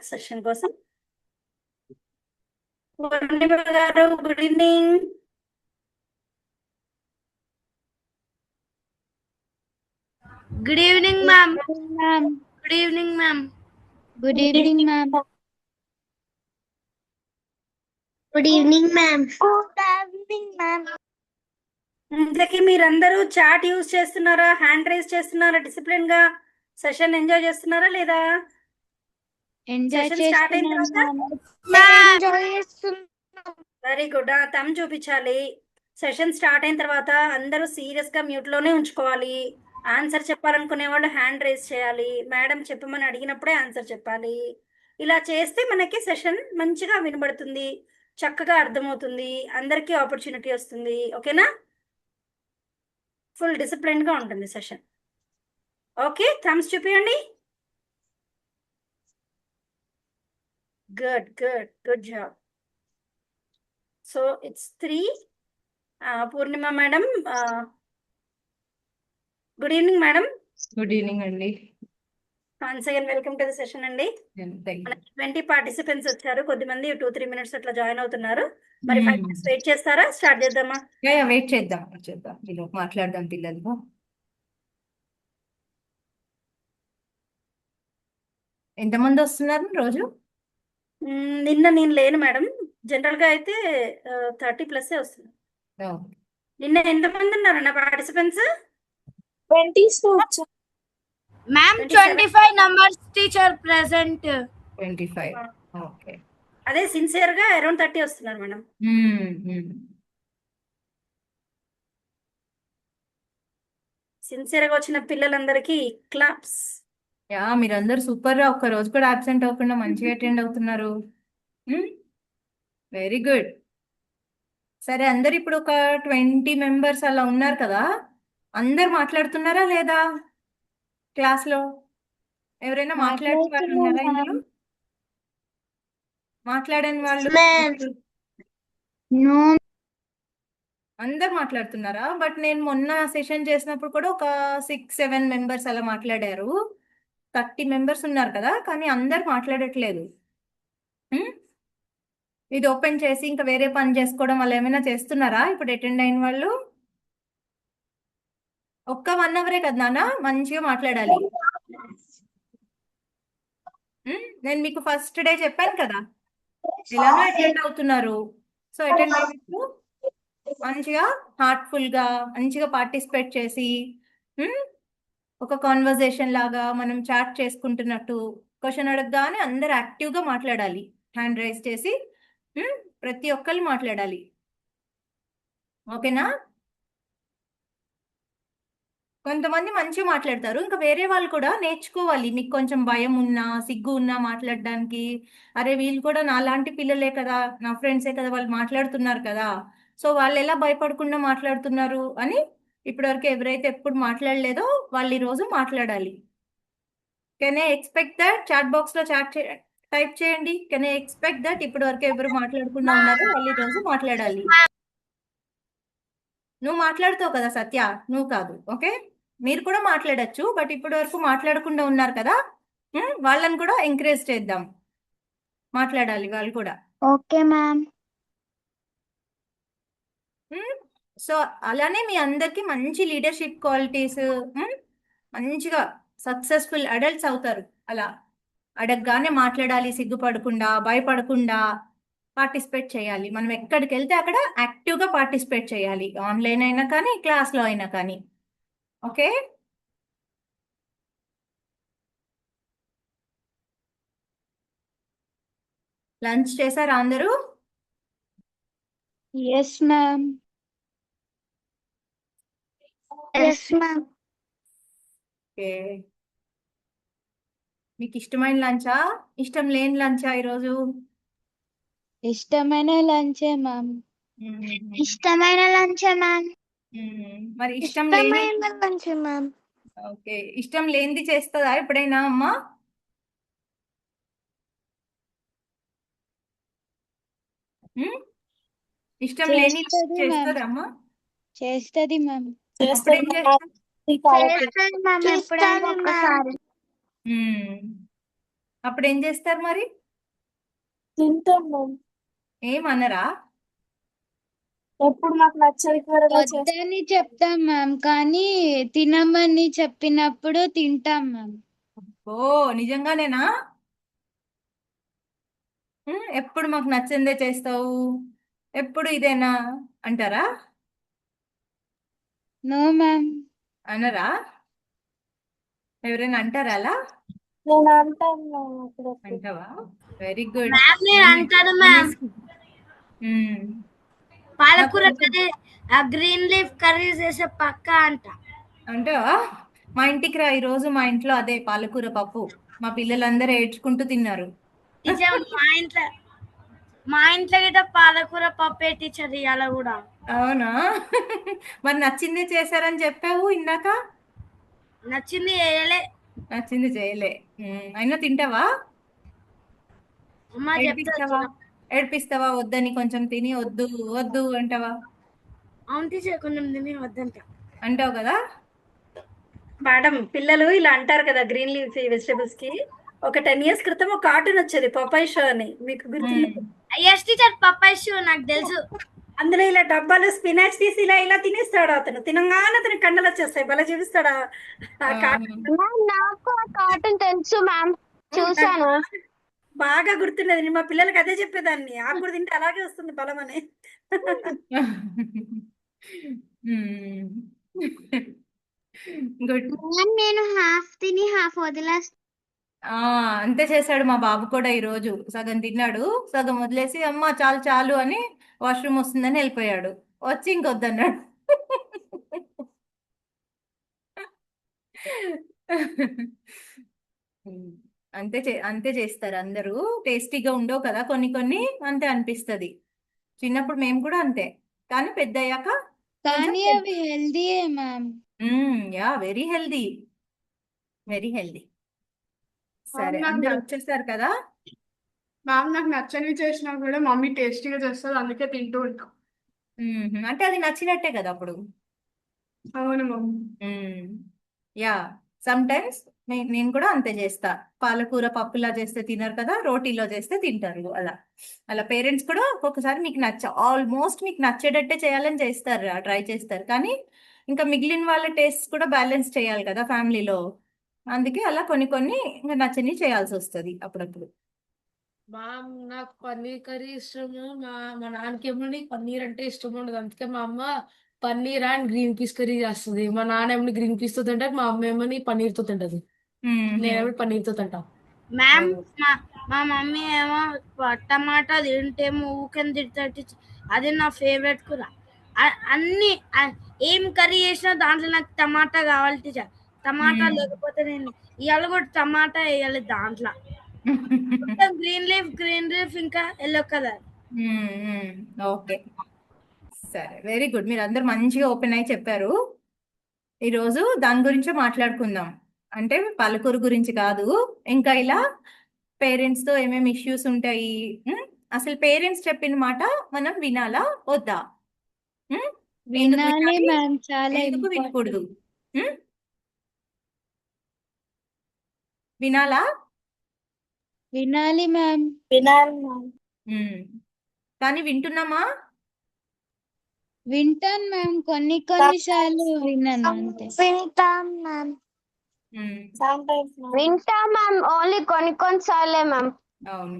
Session కోసం. పూర్ణిమ గారు good evening. Good evening ma'am. Ma'am good evening ma'am. Good evening ma'am. Good evening ma'am. Good evening ma'am. ఇంతకీ మీరందరూ chat use చేస్తున్నారా, hand raise చేస్తున్నారా, discipline గా session enjoy చేస్తున్నారా లేదా? ఎంజాయ్ సెషన్ స్టార్ట్ అయిన చేస్తున్నాం తర్వాత ఎంజాయ్ చేస్తున్నాం. Very good. తమ్ చూపించాలి. సెషన్ స్టార్ట్ అయిన తర్వాత అందరూ సీరియస్ గా మ్యూట్ లోనే ఉంచుకోవాలి. ఆన్సర్ చెప్పాలనుకునే వాళ్ళు హ్యాండ్ రైజ్ చేయాలి. మేడం చెప్పమని అడిగినప్పుడే ఆన్సర్ చెప్పాలి. ఇలా చేస్తే మనకి సెషన్ మంచిగా వినబడుతుంది, చక్కగా అర్థమవుతుంది, అందరికీ ఆపర్చునిటీ వస్తుంది. ఓకేనా? ఫుల్ డిసిప్లిన్ గా ఉంటుంది సెషన్. ఓకే, థమ్స్ చూపించండి. Good good good job. So it's 3. Purnima madam, good evening madam. Good evening అండి. Once again welcome to the session అండి. మనకి 20 పార్టిసిపెంట్స్ వచ్చారు. కొద్దిమంది 2-3 మినిట్స్ అట్లా జాయిన్ అవుతున్నారు. మరి 5 minutes వెయిట్ చేస్తారా? స్టార్ట్ చేద్దామా? వెయిట్ చేద్దాం వీళ్ళు మాట్లాడదాం పిల్లలు. ఎంతమంది వస్తున్నారు రోజు? నిన్న నేను లేను మేడం. జనరల్ గా అయితే 30+ వస్తుంది. నిన్న ఎంతమంది ఉన్నారన్న participants? 20 ma'am 25 numbers teacher present. 25. Okay. అదే సిన్సియర్ గా అరౌండ్ 30 వస్తున్నారు మేడం. సిన్సియర్ గా వచ్చిన పిల్లలందరికీ క్లాప్స్. మీరందరూ సూపర్ గా ఒక్క రోజు కూడా అబ్సెంట్ అవ్వకుండా మంచిగా అటెండ్ అవుతున్నారు. Very good. సరే, అందరు ఇప్పుడు ఒక 20 మెంబర్స్ అలా ఉన్నారు కదా, అందరు మాట్లాడుతున్నారా లేదా? క్లాస్ లో ఎవరైనా మాట్లాడే వాళ్ళు ఉన్నారా? ఇందులో మాట్లాడని వాళ్ళు అందరు మాట్లాడుతున్నారా? బట్ నేను మొన్న సెషన్ చేసినప్పుడు కూడా ఒక 6-7 మెంబర్స్ అలా మాట్లాడారు. 30 మెంబర్స్ ఉన్నారు కదా, కానీ అందరు మాట్లాడట్లేదు. ఇది ఓపెన్ చేసి ఇంకా వేరే పని చేసుకోవడం వల్ల ఏమైనా చేస్తున్నారా ఇప్పుడు అటెండ్ అయిన వాళ్ళు? ఒక్క 1 అవరే కదా నాన్న, మంచిగా మాట్లాడాలి. నేను మీకు ఫస్ట్ డే చెప్పాను కదా, ఎలానో అటెండ్ అవుతున్నారు. సో అటెండ్ అయినప్పుడు మంచిగా హార్ట్ఫుల్ గా మంచిగా పార్టిసిపేట్ చేసి ఒక కాన్వర్జేషన్ లాగా మనం చాట్ చేసుకుంటున్నట్టు క్వశ్చన్ అడగగానే అందరు యాక్టివ్ గా మాట్లాడాలి. హ్యాండ్ రైజ్ చేసి ప్రతి ఒక్కరు మాట్లాడాలి. ఓకేనా? కొంతమంది మంచిగా మాట్లాడతారు, ఇంకా వేరే వాళ్ళు కూడా నేర్చుకోవాలి. మీకు కొంచెం భయం ఉన్నా, సిగ్గు ఉన్నా మాట్లాడడానికి, అరే వీళ్ళు కూడా నాలాంటి పిల్లలే కదా, నా ఫ్రెండ్సే కదా, వాళ్ళు మాట్లాడుతున్నారు కదా, సో వాళ్ళు ఎలా భయపడకుండా మాట్లాడుతున్నారు అని ఇప్పటివరకు ఎవరైతే ఎప్పుడు మాట్లాడలేదో వాళ్ళు ఈరోజు మాట్లాడాలి. Can I expect that? Chat box లో టైప్ చేయండి. కెన్ ఐ ఎక్స్పెక్ట్ దట్ ఇప్పటి వరకు ఎవరు మాట్లాడకుండా ఉన్నారో వాళ్ళు ఈరోజు మాట్లాడాలి. నువ్వు మాట్లాడుతావు కదా సత్య, నువ్వు కాదు. ఓకే, మీరు కూడా మాట్లాడచ్చు, బట్ ఇప్పటి వరకు మాట్లాడకుండా ఉన్నారు కదా, వాళ్ళని కూడా ఎంకరేజ్ చేద్దాం, మాట్లాడాలి వాళ్ళు కూడా. Okay ma'am. సో అలానే మీ అందరికి మంచి లీడర్షిప్ క్వాలిటీస్, మంచిగా సక్సెస్ఫుల్ అడల్ట్స్ అవుతారు. అలా అడగగానే మాట్లాడాలి, సిగ్గుపడకుండా, భయపడకుండా పార్టిసిపేట్ చేయాలి. మనం ఎక్కడికి వెళ్తే అక్కడ యాక్టివ్గా పార్టిసిపేట్ చేయాలి, ఆన్లైన్ అయినా కానీ క్లాస్లో అయినా కానీ. ఓకే, లంచ్ చేశారా అందరూ? Yes ma'am. Yes ma'am. Okay, మీకు ఇష్టమైన లంచా, ఇష్టం లేని లంచా ఈరోజు? ఇష్టమైన లంచే మ్యామ్. ఇష్టమైన లంచ్ మ్యామ్. మరి ఇష్టం లేని ఇష్టమైన లంచ్ మ్యామ్. ఓకే, ఇష్టం లేనిది చేస్తుందా ఎప్పుడైనా అమ్మా? ఇష్టం లేని చేస్తుందా అమ్మా? చేస్తుంది మ్యామ్. అప్పుడేం చేస్తా? చేస్తాను మ్యామ్, ఎప్పుడైనా ఒకసారి. అప్పుడు ఏం చేస్తారు మరి? తింటాం మ్యామ్. ఏమనరా? ఎప్పుడు మాకు నచ్చని వద్దని చెప్తాం మ్యామ్, కానీ తినమని చెప్పినప్పుడు తింటాం మ్యామ్. ఓ నిజంగానేనా? ఎప్పుడు మాకు నచ్చిందే చేస్తావు, ఎప్పుడు ఇదేనా అంటారా? No ma'am. అనరా? ఎవరైనా అంటారా అలా? నేను అంటాను మ్యామ్ అప్పుడప్పుడు. అంటావా? Very good. మ్యామ్ నేను అంటాను మ్యామ్. పాలకూర కర్రీ గ్రీన్ లీఫ్ కర్రీ చేసే పక్క అంట. అంటావా? మా ఇంటికి రా, ఈరోజు మా ఇంట్లో అదే పాలకూర పప్పు. మా పిల్లలందరూ ఏడ్చుకుంటూ తిన్నారు. టీచర్ మా ఇంట్లో గిట్ట పాలకూర పప్పే టీచర్ ఇవాళ కూడా. అవునా? మరి నచ్చిందే చేశారని చెప్పావు ఇందాక. నచ్చింది వేయలే. నచ్చింది చేయలే. అయినా తింటావా? అమ్మ ఏడిపిస్తావా? చెప్తా. ఏడిపిస్తావా? వద్దని కొంచెం తిని వద్దు వద్దు అంటావా? అవును టీచర్ కొంచెం తిని వద్దంట. అంటావు కదా? మేడం పిల్లలు ఇలా అంటారు కదా గ్రీన్ లీఫ్ వెజిటబుల్స్ కి. ఒక 10 years క్రితం ఒక కార్టూన్ వచ్చేది పపాయ్ షో అని, మీకు గుర్తుంది? ఎస్ టీచర్ పప్పాయి షూ నాకు తెలుసు. అందులో ఇలా డబ్బాలు స్పినాచ్ తీసి ఇలా ఇలా తినేస్తాడు అతను. తినంగానే అతని కండలు వచ్చేస్తాయి. భలే చూపిస్తాడా ఆ కార్టూన్. మ్యామ్ నాకు ఆ కార్టూన్ తెలుసు మ్యామ్, చూసాను. బాగా గుర్తున్నది. మా పిల్లలకి అదే చెప్పేదాన్ని, ఆకుడు తింటే అలాగే వస్తుంది బలం అని. గుడ్. మ్యామ్ నేను హాఫ్ తిని హాఫ్ వదిలేస్తాను. అంతే చేశాడు మా బాబు కూడా. ఈరోజు సగం తిన్నాడు, సగం వదిలేసి అమ్మ చాలు చాలు అని వాష్రూమ్ వస్తుందని వెళ్ళిపోయాడు. వచ్చి ఇంకొద్దన్నాడు. అంతే చేస్తారు అందరూ. టేస్టీగా ఉండవు కదా కొన్ని కొన్ని, అంతే అనిపిస్తది. చిన్నప్పుడు మేము కూడా అంతే, కానీ పెద్ద అయ్యాక కానీ అవి హెల్దీయే ma'am. Yeah very healthy, very healthy. సరే అందరూ వచ్చేసారు కదా? మ్యామ్ నాకు నచ్చనివి చేసినా కూడా మమ్మీ టేస్టీగా చేస్తుంది, అందుకే తింటూ ఉంటాం. అంటే అది నచ్చినట్టే కదా అప్పుడు. అవును మమ్మీ. యా సమ్ టైమ్స్ నేను కూడా అంతే చేస్తా. పాలకూర పప్పులా చేస్తే తినరు కదా, రోటీలో చేస్తే తింటారు. అలా అలా పేరెంట్స్ కూడా ఒక్కొక్కసారి మీకు ఆల్మోస్ట్ మీకు నచ్చేటట్టే చేయాలని చేస్తారు, ట్రై చేస్తారు. కానీ ఇంకా మిగిలిన వాళ్ళ టేస్ట్ కూడా బ్యాలెన్స్ చేయాలి కదా ఫ్యామిలీలో. అందుకే అలా కొన్ని కొన్ని ఇంకా నచ్చని చేయాల్సి వస్తుంది అప్పుడప్పుడు. నాకు పన్నీర్ కర్రీ ఇష్టము. మా నాన్నకేమో పన్నీర్ అంటే ఇష్టం ఉండదు, అందుకే మా అమ్మ paneer and green peas curry చేస్తుంది. మా నాన్న ఏమో గ్రీన్ పీస్ తో తింటారు, మా అమ్మ ఏమో పన్నీర్ తో తింటది. నేనేమో పన్నీర్ తో తింటా. మ్యామ్ మా మమ్మీ ఏమో టమాటా తింటేమో ఊకెన్ తింటే అది నా ఫేవరెట్ కూర. అన్ని ఏం కర్రీ చేసినా దాంట్లో నాకు టమాటా కావాలి టీచర్. టమాటా లేకపోతే నేను ఇవాళ కూడా టమాటా వేయాలి దాంట్లో. గ్రీన్ లీఫ్ ఇంకా ఎల్లో కలర్. ఓకే సరే, వెరీ గుడ్. మీరు అందరు మంచిగా ఓపెన్ అయి చెప్పారు. ఈరోజు దాని గురించే మాట్లాడుకుందాం. అంటే పాలకూర గురించి కాదు, ఇంకా ఇలా పేరెంట్స్ తో ఏమేమి ఇష్యూస్ ఉంటాయి. అసలు పేరెంట్స్ చెప్పిన మాట మనం వినాలా వద్దా? ఎందుకు వినాలి వినాలి, మ్యామ్, చాలా ఎందుకు ఇంపార్టెంట్. వినకూడదు? వినాలా? వినాలి మ్యామ్. వినాలి మ్యామ్. కానీ వింటున్నామా? వింటాను మ్యామ్, కొన్ని సార్లు విన్నాను అంతే. వింటాం మ్యామ్. వింటాం మ్యామ్, ఓన్లీ కొన్ని సార్లే మ్యామ్. అవును.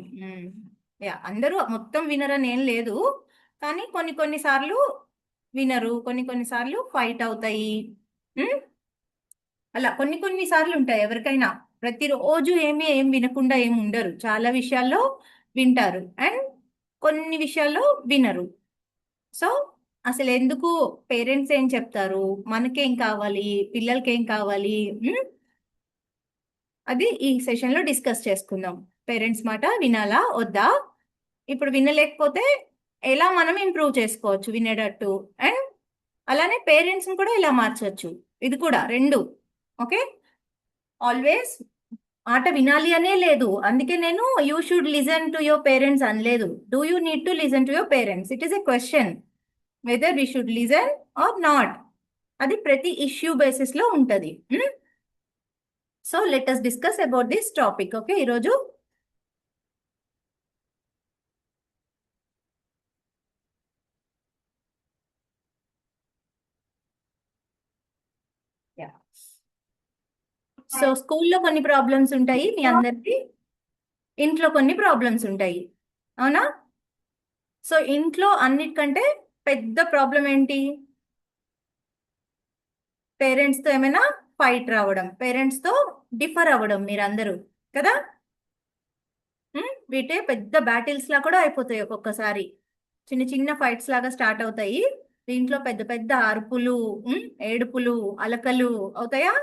యా అందరూ మొత్తం వినరని ఏం లేదు, కానీ కొన్ని సార్లు వినరు, కొన్ని సార్లు ఫైట్ అవుతాయి. అలా కొన్ని సార్లు ఉంటాయి ఎవరికైనా. ప్రతిరోజు ఏం వినకుండా ఏమి ఉండరు. చాలా విషయాల్లో వింటారు అండ్ కొన్ని విషయాల్లో వినరు. సో అసలు ఎందుకు పేరెంట్స్ ఏం చెప్తారు, మనకేం కావాలి, పిల్లలకి ఏం కావాలి, అది ఈ సెషన్ లో డిస్కస్ చేసుకుందాం. పేరెంట్స్ మాట వినాలా వద్దా? ఇప్పుడు వినలేకపోతే ఎలా మనం ఇంప్రూవ్ చేసుకోవచ్చు వినేటట్టు, అండ్ అలానే పేరెంట్స్ కూడా ఇలా మార్చవచ్చు. ఇది కూడా రెండు. ఓకే, ఆల్వేస్ మాట వినాలి అనే లేదు, అందుకే నేను you should listen to your parents అనలేదు. Do you need to listen to your parents? It is a question whether we should listen or not. అది ప్రతి ఇష్యూ బేసిస్ లో ఉంటది. So let us discuss about this topic. Okay, ఈరోజు yeah. So స్కూల్లో కొన్ని problems ఉంటాయి మీ అందరికి, ఇంట్లో కొన్ని ప్రాబ్లమ్స్ ఉంటాయి, అవునా? సో ఇంట్లో అన్నిటికంటే పెద్ద ప్రాబ్లం ఏంటి? పేరెంట్స్తో ఏమైనా ఫైట్ రావడం, పేరెంట్స్తో డిఫర్ అవ్వడం మీరందరూ కదా. వీటే పెద్ద బ్యాటిల్స్ లా కూడా అయిపోతాయి ఒక్కొక్కసారి. చిన్న చిన్న ఫైట్స్ లాగా స్టార్ట్ అవుతాయి, దీంట్లో పెద్ద పెద్ద అరుపులు, ఏడుపులు, అలకలు అవుతాయా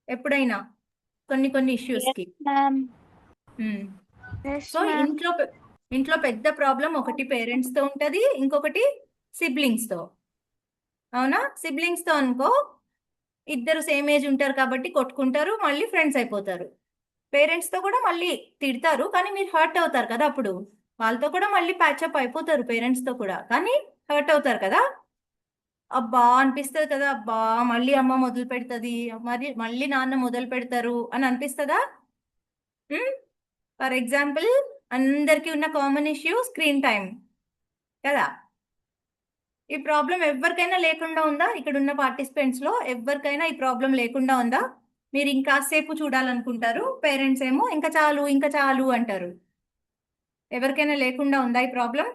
ఎప్పుడైనా కొన్ని కొన్ని ఇష్యూస్ కి. మ్యామ్. సో ఇంట్లో పెద్ద ప్రాబ్లం ఒకటి పేరెంట్స్ తో ఉంటది, ఇంకొకటి సిబ్లింగ్స్ తో, అవునా? సిబ్లింగ్స్ తో అనుకో, ఇద్దరు సేమ్ ఏజ్ ఉంటారు కాబట్టి కొట్టుకుంటారు, మళ్ళీ ఫ్రెండ్స్ అయిపోతారు. పేరెంట్స్ తో కూడా మళ్ళీ తిడతారు, కానీ మీరు హర్ట్ అవుతారు కదా, అప్పుడు వాళ్ళతో కూడా మళ్ళీ ప్యాచప్ అయిపోతారు, పేరెంట్స్ తో కూడా, కానీ హర్ట్ అవుతారు కదా. అబ్బా అనిపిస్తుంది కదా, అబ్బా మళ్ళీ అమ్మ మొదలు పెడుతుంది, మరి మళ్ళీ నాన్న మొదలు పెడతారు అని అనిపిస్తుందా? ఫర్ ఎగ్జాంపుల్, అందరికీ ఉన్న కామన్ ఇష్యూ స్క్రీన్ టైం కదా. ఈ ప్రాబ్లం ఎవరికైనా లేకుండా ఉందా? ఇక్కడ ఉన్న పార్టిసిపెంట్స్ లో ఎవరికైనా ఈ ప్రాబ్లం లేకుండా ఉందా? మీరు ఇంకాసేపు చూడాలనుకుంటారు, పేరెంట్స్ ఏమో ఇంకా చాలు ఇంకా చాలు అంటారు. ఎవరికైనా లేకుండా ఉందా ఈ ప్రాబ్లం?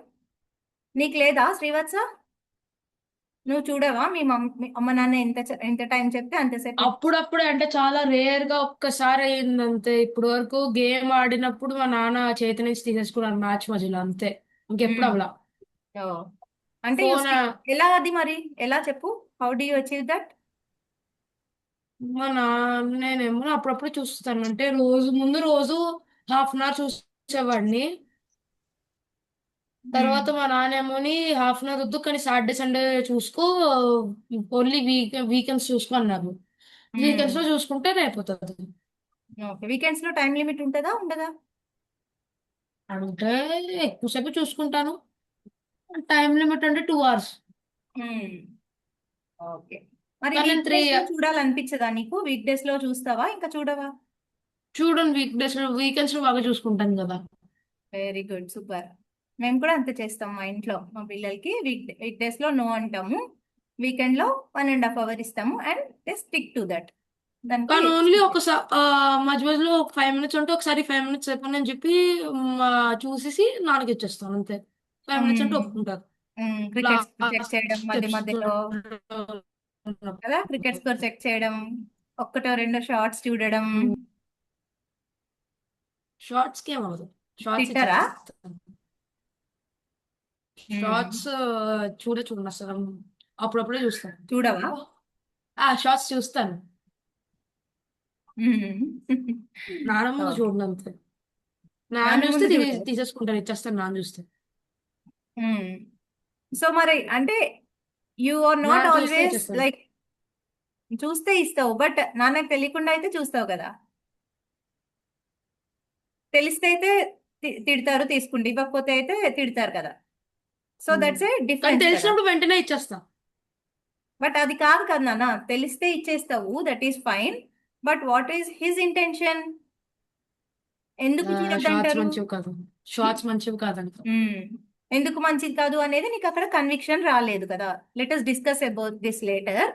నీకు లేదా శ్రీవత్స? నువ్వు చూడవా మీ అమ్మ నాన్న ఎంత టైం చెప్తే అంతసేపు? అప్పుడప్పుడు అంటే చాలా రేర్ గా ఒక్కసారి అయింది అంతే. ఇప్పుడు వరకు గేమ్ ఆడినప్పుడు మా నాన్న చేతి నుంచి తీసేసుకున్నాను మ్యాచ్ మధ్యలో, అంతే. ఇంకెప్పుడు అవలా. ఓ, అంటే ఫోన్ ఎలా అది మరి ఎలా చెప్పు, how do you achieve that? మా నాన్న నేనేమో అప్పుడప్పుడు చూస్తాను, అంటే రోజు హాఫ్ అన్ అవర్ చూసేవాడిని. తర్వాత మా నాన్నేమోని హాఫ్ అన్ అవర్ వద్దు కానీ సాటర్డే సండే చూసుకో, ఓన్లీ వీకెండ్స్ చూసుకో అన్నారు. వీకెండ్స్ లో చూసుకుంటే అయిపోతుంది. ఓకే, వీకెండ్స్ లో టైం లిమిట్ ఉంటుందా ఉండదా? అంటే ఎక్కువసేపు చూసుకుంటాను, టైం లిమిట్ అంటే 2 hours. ఓకే, మరి కానీ వీక్ 3 డేస్ లో చూడాలనిపించదా నీకు? వీక్ డేస్ లో చూస్తావా ఇంకా చూడవా? చూడండి, వీకెండ్స్ లో బాగా చూసుకుంటాను కదా. Very good, super. మేము కూడా అంతే చేస్తాం మా ఇంట్లో, మా పిల్లలకి వీక్ డేస్ లో నో అంటాము, వీకెండ్ లో 1.5 hour ఇస్తాము, and they stick to that. కానీ ఓన్లీ ఒకసారి మధ్య మధ్యలో ఒక 5 minutes ఉంటే ఒకసారి 5 minutes చెప్పండి అని చెప్పి చూసేసి నాన్నకి ఇచ్చేస్తాను అంతే. 5 minutes అంటే ఒప్పుకుంటారు. క్రికెట్ చెక్ లాస్ట్ చేయడం మధ్య స్టెప్స్ మధ్యలో కదా, క్రికెట్ స్కోర్ చెక్ చేయడం, ఒక్కటో రెండో షార్ట్స్ చూడడం. షార్ట్స్ కి ఏమవుతుంది, షార్ట్స్ తింటారా? షార్ట్స్ చూడండి అసలు, అప్పుడప్పుడే చూస్తాను. చూడవా? షార్ట్స్ చూస్తాను, నాన్న ముందు Okay. చూడండి అంతే. నాన్న నాన్న చూస్తే ముందు చూడరు. తీసేసుకుంటాను, ఇచ్చేస్తాను నాన్న చూస్తే. సో మరి అంటే యు ఆర్ నాట్ నాన్న చూస్తే ఆల్వేస్ ఇచ్చేస్తాను. లైక్ చూస్తే ఇస్తావు, బట్ నాన్నకు తెలియకుండా అయితే చూస్తావు కదా. తెలిస్తే అయితే తిడతారు తీసుకుంటే, ఇవ్వకపోతే అయితే తిడతారు కదా. సో దట్స్ ఏ కానీ డిఫరెన్స్ కదా. తెలిసినప్పుడు వెంటనే ఇచ్చేస్తా. బట్ అది కాదు కదా నాన్న, తెలిస్తే ఇచ్చేస్తావు, that is fine, but what is his intention? ఎందుకు షార్ట్స్ చూడొద్దంటారు? మంచివి కాదు, షార్ట్స్ మంచివి కాదంట. ఎందుకు మంచిది కాదు అనేది నీకు అక్కడ కన్విక్షన్ రాలేదు కదా. Let us discuss about this later.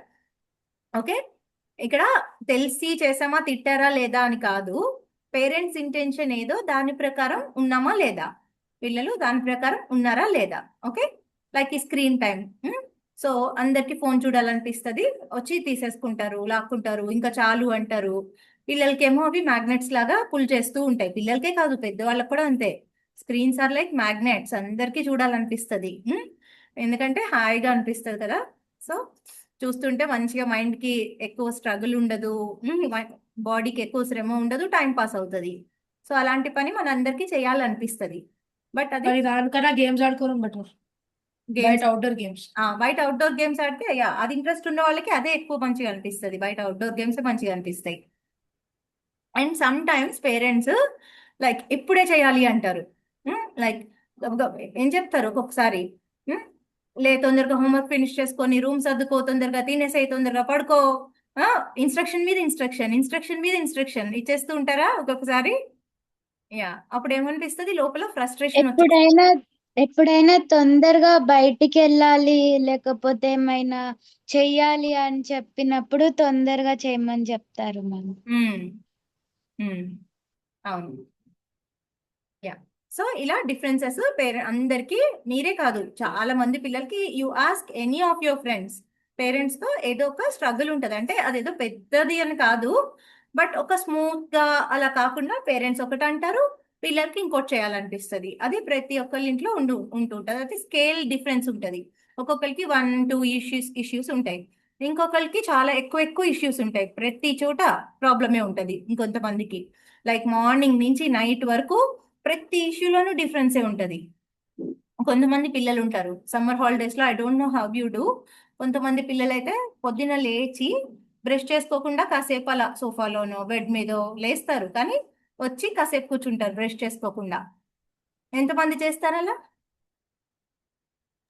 Okay, ఇక్కడ తెలిసి చేసామా తిట్టారా లేదా అని కాదు, పేరెంట్స్ ఇంటెన్షన్ ఏదో దాని ప్రకారం ఉన్నామా లేదా, పిల్లలు దాని ప్రకారం ఉన్నారా లేదా. ఓకే, లైక్ ఈ స్క్రీన్ టైం. సో అందరికి ఫోన్ చూడాలనిపిస్తుంది, వచ్చి తీసేసుకుంటారు, లాక్కుంటారు, ఇంకా చాలు అంటారు. పిల్లలకేమో అవి మ్యాగ్నెట్స్ లాగా పుల్ చేస్తూ ఉంటాయి, పిల్లలకే కాదు పెద్దవాళ్ళకి కూడా అంతే. స్క్రీన్స్ ఆర్ లైక్ మ్యాగ్నెట్స్, అందరికీ చూడాలనిపిస్తుంది, ఎందుకంటే హాయిగా అనిపిస్తుంది కదా. సో చూస్తుంటే మంచిగా మైండ్ కి ఎక్కువ స్ట్రగుల్ ఉండదు, బాడీకి ఎక్కువ శ్రమ ఉండదు, టైం పాస్ అవుతుంది. సో అలాంటి పని మన అందరికీ చేయాలనిపిస్తుంది, బట్ అది మరి దానికన్నా గేమ్స్ ఆడుకోవడం బెటర్, బయట అవుట్డోర్ గేమ్స్. బయట అవుట్డోర్ గేమ్స్ ఆడితే అది ఇంట్రెస్ట్ ఉన్న వాళ్ళకి అదే ఎక్కువ మంచిగా అనిపిస్తుంది, బయట అవుట్డోర్ గేమ్స్ మంచిగా అనిపిస్తాయి. And some times parents like ఇప్పుడే చేయాలి అంటారు, లైక్ ఏం చెప్తారు ఒక్కొక్కసారి, లే తొందరగా హోంవర్క్ ఫినిష్ చేసుకొని రూమ్ సర్దుకో, తొందరగా తినేసేయి, తొందరగా పడుకో, ఇన్స్ట్రక్షన్ మీద ఇన్స్ట్రక్షన్ మీద ఇన్స్ట్రక్షన్ ఇచ్చేస్తూ ఉంటారా ఒక్కొక్కసారి. అప్పుడు ఏమనిపిస్తుంది లోపల, ఫ్రస్ట్రేషన్ ఎప్పుడైనా ఎప్పుడైనా తొందరగా బయటికి వెళ్ళాలి లేకపోతే ఏమైనా చెయ్యాలి అని చెప్పినప్పుడు తొందరగా చేయమని చెప్తారు మ్యామ్. ఉమ్, ఉమ్, అవును. యా. సో ఇలా డిఫరెన్సెస్ అందరికి, మీరే కాదు చాలా మంది పిల్లలకి, you ask any of your friends, parents తో ఏదో ఒక స్ట్రగుల్ ఉంటది. అంటే అదేదో పెద్దది అని కాదు, బట్ ఒక స్మూత్ గా అలా కాకుండా పేరెంట్స్ ఒకటి అంటారు, పిల్లలకి ఇంకోటి చేయాలనిపిస్తుంది. అది ప్రతి ఒక్కరి ఇంట్లో ఉంటుంటది. అది స్కేల్ డిఫరెన్స్ ఉంటది. ఒక్కొక్కరికి 1-2 ఇష్యూస్ ఉంటాయి, ఇంకొకరికి చాలా ఎక్కువ ఎక్కువ ఇష్యూస్ ఉంటాయి. ప్రతి చోట ప్రాబ్లమే ఉంటది. ఇంకొంతమందికి లైక్ మార్నింగ్ నుంచి నైట్ వరకు ప్రతి ఇష్యూలోనూ డిఫరెన్సే ఉంటది. కొంతమంది పిల్లలు ఉంటారు సమ్మర్ హాలిడేస్ లో, I don't know how you do. కొంతమంది పిల్లలు అయితే పొద్దున లేచి బ్రష్ చేసుకోకుండా కాసేపు అలా సోఫాలోనో బెడ్ మీదో లేస్తారు, కానీ వచ్చి కాసేపు కూర్చుంటారు బ్రష్ చేసుకోకుండా. ఎంతమంది చేస్తారు అలా?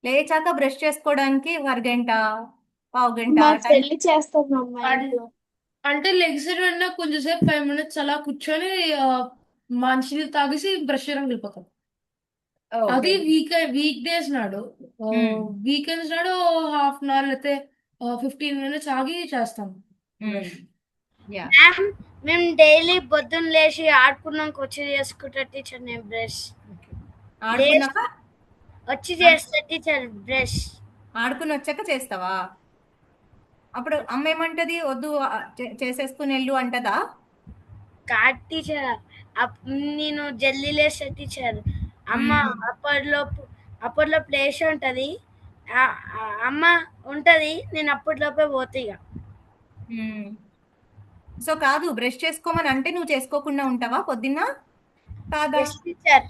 లేచాక బ్రష్ చేసుకోవడానికి అరగంట, పావు గంట మా టైం. చెల్లి చేస్తుంది అమ్మా అన్- ఇంట్లో. అంటే లెగ్సిన వెంటనే కొంచెంసేపు 5 minutes అలా కూర్చొని మంచినీళ్ళు తాగేసి బ్రష్ చేయడానికి వెళ్ళిపోతాం. అది వీక్ డేస్ నాడు. వీకెండ్స్ నాడు హాఫ్ అన్ అవర్ లేకపోతే 15 minutes ఆగి చేస్తాం బ్రష్. యా. మ్యామ్ మేము డైలీ పొద్దున్న లేచి ఆడుకున్నాక వచ్చి చేసుకుంటా టీచర్ నేను బ్రష్ ఆడుకున్నాక వచ్చి చేస్తా టీచర్ బ్రష్. ఆడుకుని వచ్చాక చేస్తావా? అప్పుడు అమ్మ ఏమంటది? వద్దు చేసేసుకుని వెళ్ళు అంటదా? కాదు టీచర్, నేను జల్దీ లేస్తా టీచర్. అమ్మ అప్పట్లో ప్లేస్ ఉంటది, అమ్మ ఉంటది, నేను అప్పట్లోపే పోతా ఇక. సో కాదు, బ్రష్ చేసుకోమని అంటే నువ్వు చేసుకోకుండా ఉంటావా పొద్దున్న? కాదా? Teacher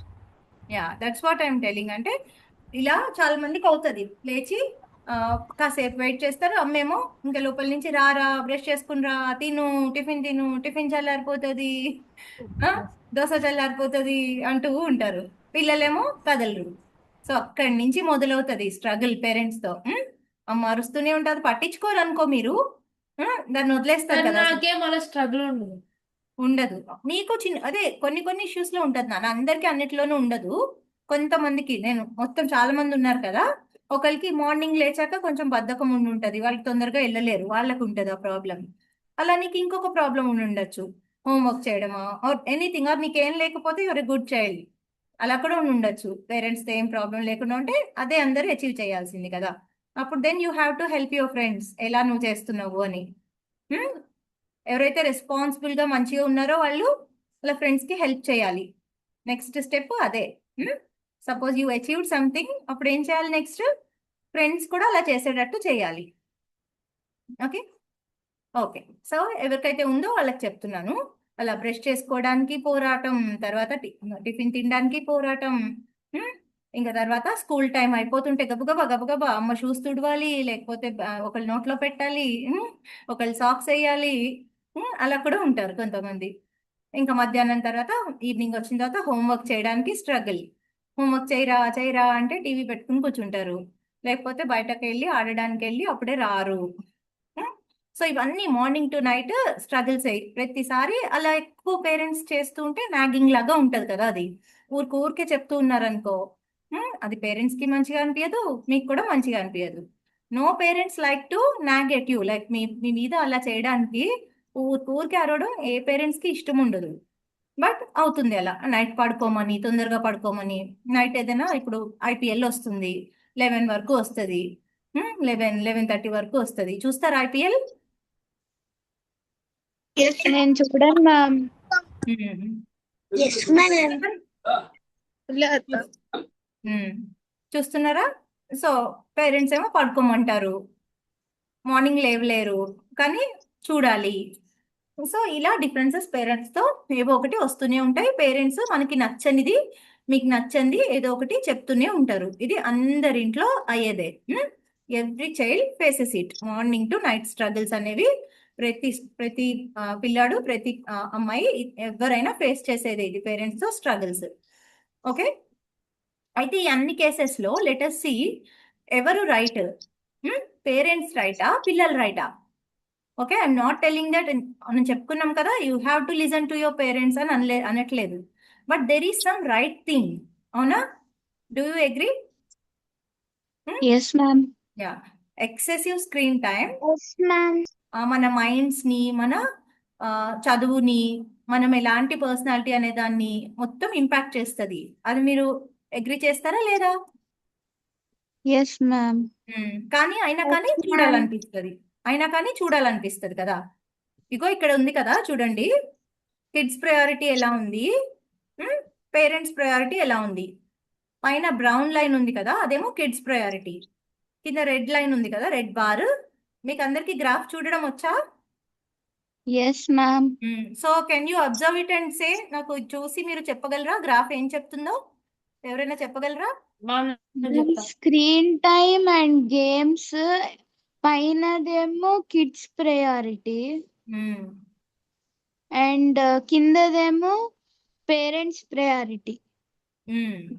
yeah, that's what I'm telling. అంటే ఇలా చాలా మందికి అవుతుంది. లేచి కాసేపు వెయిట్ చేస్తారు, అమ్మేమో ఇంకా లోపల నుంచి రారా బ్రష్ చేసుకుని రా, తిను టిఫిన్ తిను, టిఫిన్ చల్లారిపోతుంది, దోశ చల్లారిపోతుంది అంటూ ఉంటారు. పిల్లలేమో కదలరు. సో అక్కడి నుంచి మొదలవుతుంది స్ట్రగుల్ పేరెంట్స్ తో. అమ్మ అరుస్తూనే ఉంటుంది, పట్టించుకోరు అనుకో మీరు, దాన్ని వదిలేస్తారు కదా. నాకేం అలా స్ట్రగుల్ ఉండదు. మీకు అదే కొన్ని కొన్ని ఇష్యూస్ లో ఉంటది నాన్న, అందరికి అన్నిట్లోనూ ఉండదు. కొంతమందికి, నేను మొత్తం చాలా మంది ఉన్నారు కదా, ఒకరికి మార్నింగ్ లేచాక కొంచెం బద్ధకం ఉండి ఉంటది, వాళ్ళకి తొందరగా వెళ్ళలేరు, వాళ్ళకి ఉంటది ఆ ప్రాబ్లం. అలా నీకు ఇంకొక ప్రాబ్లం ఉండి ఉండొచ్చు, హోంవర్క్ చేయడమా ఆర్ ఎనీథింగ్, ఆర్ నీకేం లేకపోతే యువర్ ఎ గుడ్ చైల్డ్, అలా కూడా ఉండి ఉండొచ్చు. పేరెంట్స్ ఏం ప్రాబ్లం లేకుండా ఉంటే అదే అందరూ అచీవ్ చేయాల్సింది కదా. అప్పుడు then you have to help your friends, ఎలా నువ్వు చేస్తున్నావు అని. ఎవరైతే రెస్పాన్సిబుల్ గా మంచిగా ఉన్నారో వాళ్ళు వాళ్ళ ఫ్రెండ్స్ కి హెల్ప్ చేయాలి. నెక్స్ట్ స్టెప్ అదే. సపోజ్ యూ అచీవ్డ్ సంథింగ్, అప్పుడు ఏం చేయాలి నెక్స్ట్? ఫ్రెండ్స్ కూడా అలా చేసేటట్టు చేయాలి. Okay okay. సో ఎవరికైతే ఉందో వాళ్ళకి చెప్తున్నాను, అలా బ్రష్ చేసుకోవడానికి పోరాటం, తర్వాత టిఫిన్ తినడానికి పోరాటం, ఇంకా తర్వాత స్కూల్ టైం అయిపోతుంటే గబగబా గబగబా అమ్మ షూస్ తుడవాలి, లేకపోతే ఒకళ్ళు నోట్లో పెట్టాలి, ఒకళ్ళు సాక్స్ వేయాలి, అలా కూడా ఉంటారు కొంతమంది. ఇంకా మధ్యాహ్నం తర్వాత ఈవినింగ్ వచ్చిన తర్వాత హోంవర్క్ చేయడానికి స్ట్రగుల్. హోంవర్క్ చేయరా చేయరా అంటే టీవీ పెట్టుకుని కూర్చుంటారు, లేకపోతే బయటకు వెళ్ళి ఆడడానికి వెళ్ళి అప్పుడే రారు. సో ఇవన్నీ మార్నింగ్ టు నైట్ స్ట్రగుల్స్ అయ్యి ప్రతిసారి అలా ఎక్కువ పేరెంట్స్ చేస్తూ ఉంటే నాగింగ్ లాగా ఉంటది కదా. అది ఊరికే చెప్తూ ఉన్నారనుకో, అది పేరెంట్స్ కి మంచిగా అనిపించదు, మీకు కూడా మంచిగా అనిపించదు. No parents like to nag at you, like మీ మీద అలా చేయడానికి ఊరికే అరవడం ఏ పేరెంట్స్ కి ఇష్టం ఉండదు. బట్ అవుతుంది అలా, నైట్ పడుకోమని, తొందరగా పడుకోమని. నైట్ ఏదైనా ఇప్పుడు ఐపీఎల్ వస్తుంది, 11 వరకు వస్తుంది, 11-11:30 వరకు వస్తుంది, చూస్తారా ఐపీఎల్? నేను చూడను మ్యామ్. Yes madam. చూస్తున్నారా? సో పేరెంట్స్ ఏమో పడుకోమంటారు, మార్నింగ్ లేవలేరు, కానీ చూడాలి. సో ఇలా డిఫరెన్సెస్ పేరెంట్స్ తో ఏవో ఒకటి వస్తూనే ఉంటాయి. పేరెంట్స్ మనకి నచ్చనిది, మీకు నచ్చంది ఏదో ఒకటి చెప్తూనే ఉంటారు. ఇది అందరింట్లో అయ్యేదే. Every child faces it, morning to night struggles అనేవి ప్రతి ప్రతి పిల్లాడు, ప్రతి అమ్మాయి, ఎవరైనా ఫేస్ చేసేది ఇది పేరెంట్స్ తో స్ట్రగుల్స్. ఓకే. అయితే ఈ అన్ని కేసెస్ లో లెట్ us see ఎవరు రైట్, పేరెంట్స్ రైటా పిల్లలు రైటా? Okay, I'm not telling that, మనం చెప్పుకున్నాం కదా you have to listen to your parents అని అనట్లేదు, but there is some right thing, అవునా? Do you agree? Yes ma'am. Yeah. Excessive screen time Yes, ma'am. మన మైండ్స్ని, మన చదువుని, మనం ఎలాంటి పర్సనాలిటీ అనే దాన్ని మొత్తం ఇంపాక్ట్ చేస్తుంది. అది మీరు అగ్రి చేస్తారా లేదా? Yes ma'am. కానీ అయినా కానీ Yes, ma'am. చూడాలనిపిస్తుంది కదా. ఇగో ఇక్కడ ఉంది కదా, చూడండి. కిడ్స్ ప్రయారిటీ ఎలా ఉంది, పేరెంట్స్ ప్రయారిటీ ఎలా ఉంది. పైన బ్రౌన్ లైన్ ఉంది కదా, అదేమో కిడ్స్ ప్రయారిటీ. కింద రెడ్ లైన్ ఉంది కదా, రెడ్ బార్. మీకు అందరికి గ్రాఫ్ చూడడం వచ్చా? Yes ma'am. So can you observe it and say, నాకు చూసి మీరు చెప్పగలరా గ్రాఫ్ ఏం చెప్తుందో? ఎవరైనా చెప్పగలరా? మ్యామ్ నేను చెప్తా. స్క్రీన్ టైమ్ అండ్ గేమ్స్ పైనదేమో కిడ్స్ ప్రయారిటీ అండ్ కిందదేమో పేరెంట్స్ ప్రయారిటీ.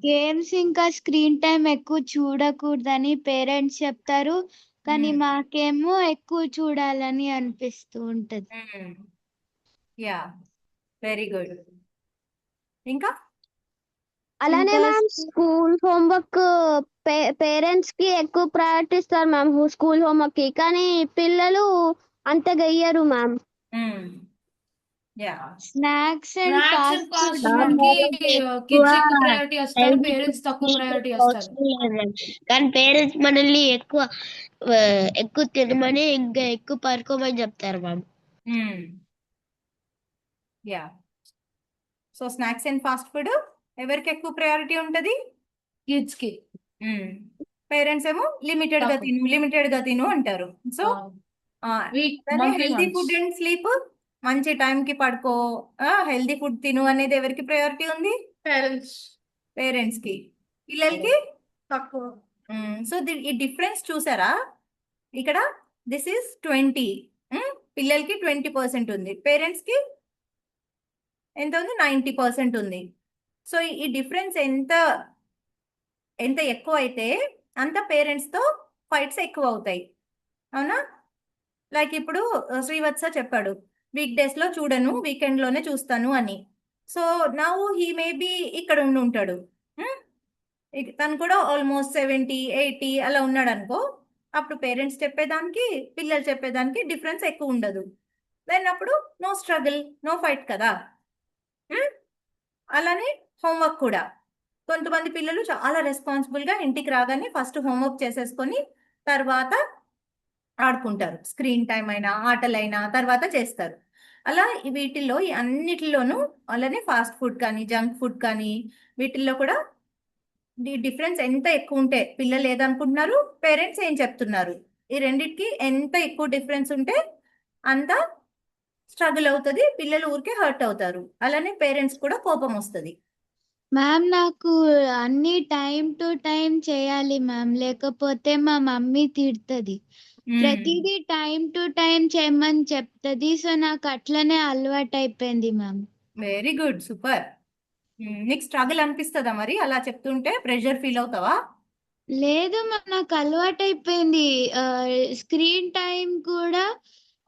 గేమ్స్ ఇంకా స్క్రీన్ టైం ఎక్కువ చూడకూడదని పేరెంట్స్ చెప్తారు, కానీ మాకేమో ఎక్కువ చూడాలని అనిపిస్తూ ఉంటది. Yeah, very good. ఇంకా అలానే ఇంకా మ్యామ్ స్కూల్ హోంవర్క్ పేరెంట్స్ కి ఎక్కువ ప్రయారిటీ ఇస్తారు మ్యామ్ స్కూల్ హోంవర్క్ కి, కానీ పిల్లలు అంతగా ఇయ్యరు ma'am. Yeah, snacks and snacks and fast fast food food కి కిడ్స్ ఎక్కువ ప్రయారిటీ వస్తారు, పేరెంట్స్ తక్కువ ప్రయారిటీ వస్తారు. కానీ పేరెంట్స్ మనల్ని ఎక్కువ తినమని ఇంకా ఎక్కువ పడుకోమని చెప్తారు ma'am. Yeah. So snacks and fast food ఎవరికి ఎక్కువ ప్రయారిటీ ఉంటుంది? కిడ్స్ కి పేరెంట్స్ ఏమో లిమిటెడ్ గా తిను అంటారు. So monthly healthy food and sleep, మంచి టైం కి పడుకో, హెల్తీ ఫుడ్ తిను అనేది ఎవరికి ప్రయారిటీ ఉంది? పేరెంట్స్ కి. పిల్లలకి తక్కువ. సో ఈ డిఫరెన్స్ చూసారా ఇక్కడ? This is 20. పిల్లలకి 20% ఉంది, పేరెంట్స్ కి ఎంత ఉంది? 90% ఉంది. సో ఈ డిఫరెన్స్ ఎంత ఎక్కువ అయితే అంత పేరెంట్స్తో ఫైట్స్ ఎక్కువ అవుతాయి, అవునా? లైక్ ఇప్పుడు శ్రీవత్స చెప్పాడు, వీక్ డేస్లో చూడను, వీకెండ్లోనే చూస్తాను అని. సో నౌ హీ మేబీ ఇక్కడ ఉంటాడు, తను కూడా ఆల్మోస్ట్ 70, 80 అలా ఉన్నాడు అనుకో. అప్పుడు పేరెంట్స్ చెప్పేదానికి పిల్లలు చెప్పేదానికి డిఫరెన్స్ ఎక్కువ ఉండదు. దెన్ అప్పుడు నో స్ట్రగుల్, నో ఫైట్ కదా. అలానే హోంవర్క్ కూడా. కొంతమంది పిల్లలు చాలా రెస్పాన్సిబుల్గా ఇంటికి రాగానే ఫస్ట్ హోంవర్క్ చేసేసుకొని తర్వాత ఆడుకుంటారు. స్క్రీన్ టైం అయినా ఆటలైనా తర్వాత చేస్తారు. అలా వీటిల్లో ఈ అన్నిటిలోనూ అలానే ఫాస్ట్ ఫుడ్ కానీ జంక్ ఫుడ్ కానీ వీటిల్లో కూడా డిఫరెన్స్ ఎంత ఎక్కువ ఉంటే పిల్లలు ఏదనుకుంటున్నారు, పేరెంట్స్ ఏం చెప్తున్నారు, ఈ రెండింటికి ఎంత ఎక్కువ డిఫరెన్స్ ఉంటే అంత స్ట్రగుల్ అవుతుంది, పిల్లలు ఊరికే హర్ట్ అవుతారు. అలానే పేరెంట్స్ కూడా కోపం వస్తుంది. మ్యామ్ నాకు అన్ని టైం టు టైం చేయాలి మ్యామ్, లేకపోతే మా మమ్మీ తిడుతుంది. ప్రతిదీ టైం టు టైం చేయమని చెప్తుంది. సో నాకు అట్లనే అలవాటు అయిపోయింది మ్యామ్. Very good, super. నీకు స్ట్రగుల్ అనిపిస్తుందా మరి అలా చెప్తుంటే? ప్రెషర్ ఫీల్ అవుతావా? లేదు మ్యామ్, నాకు అలవాటు అయిపోయింది. స్క్రీన్ టైం కూడా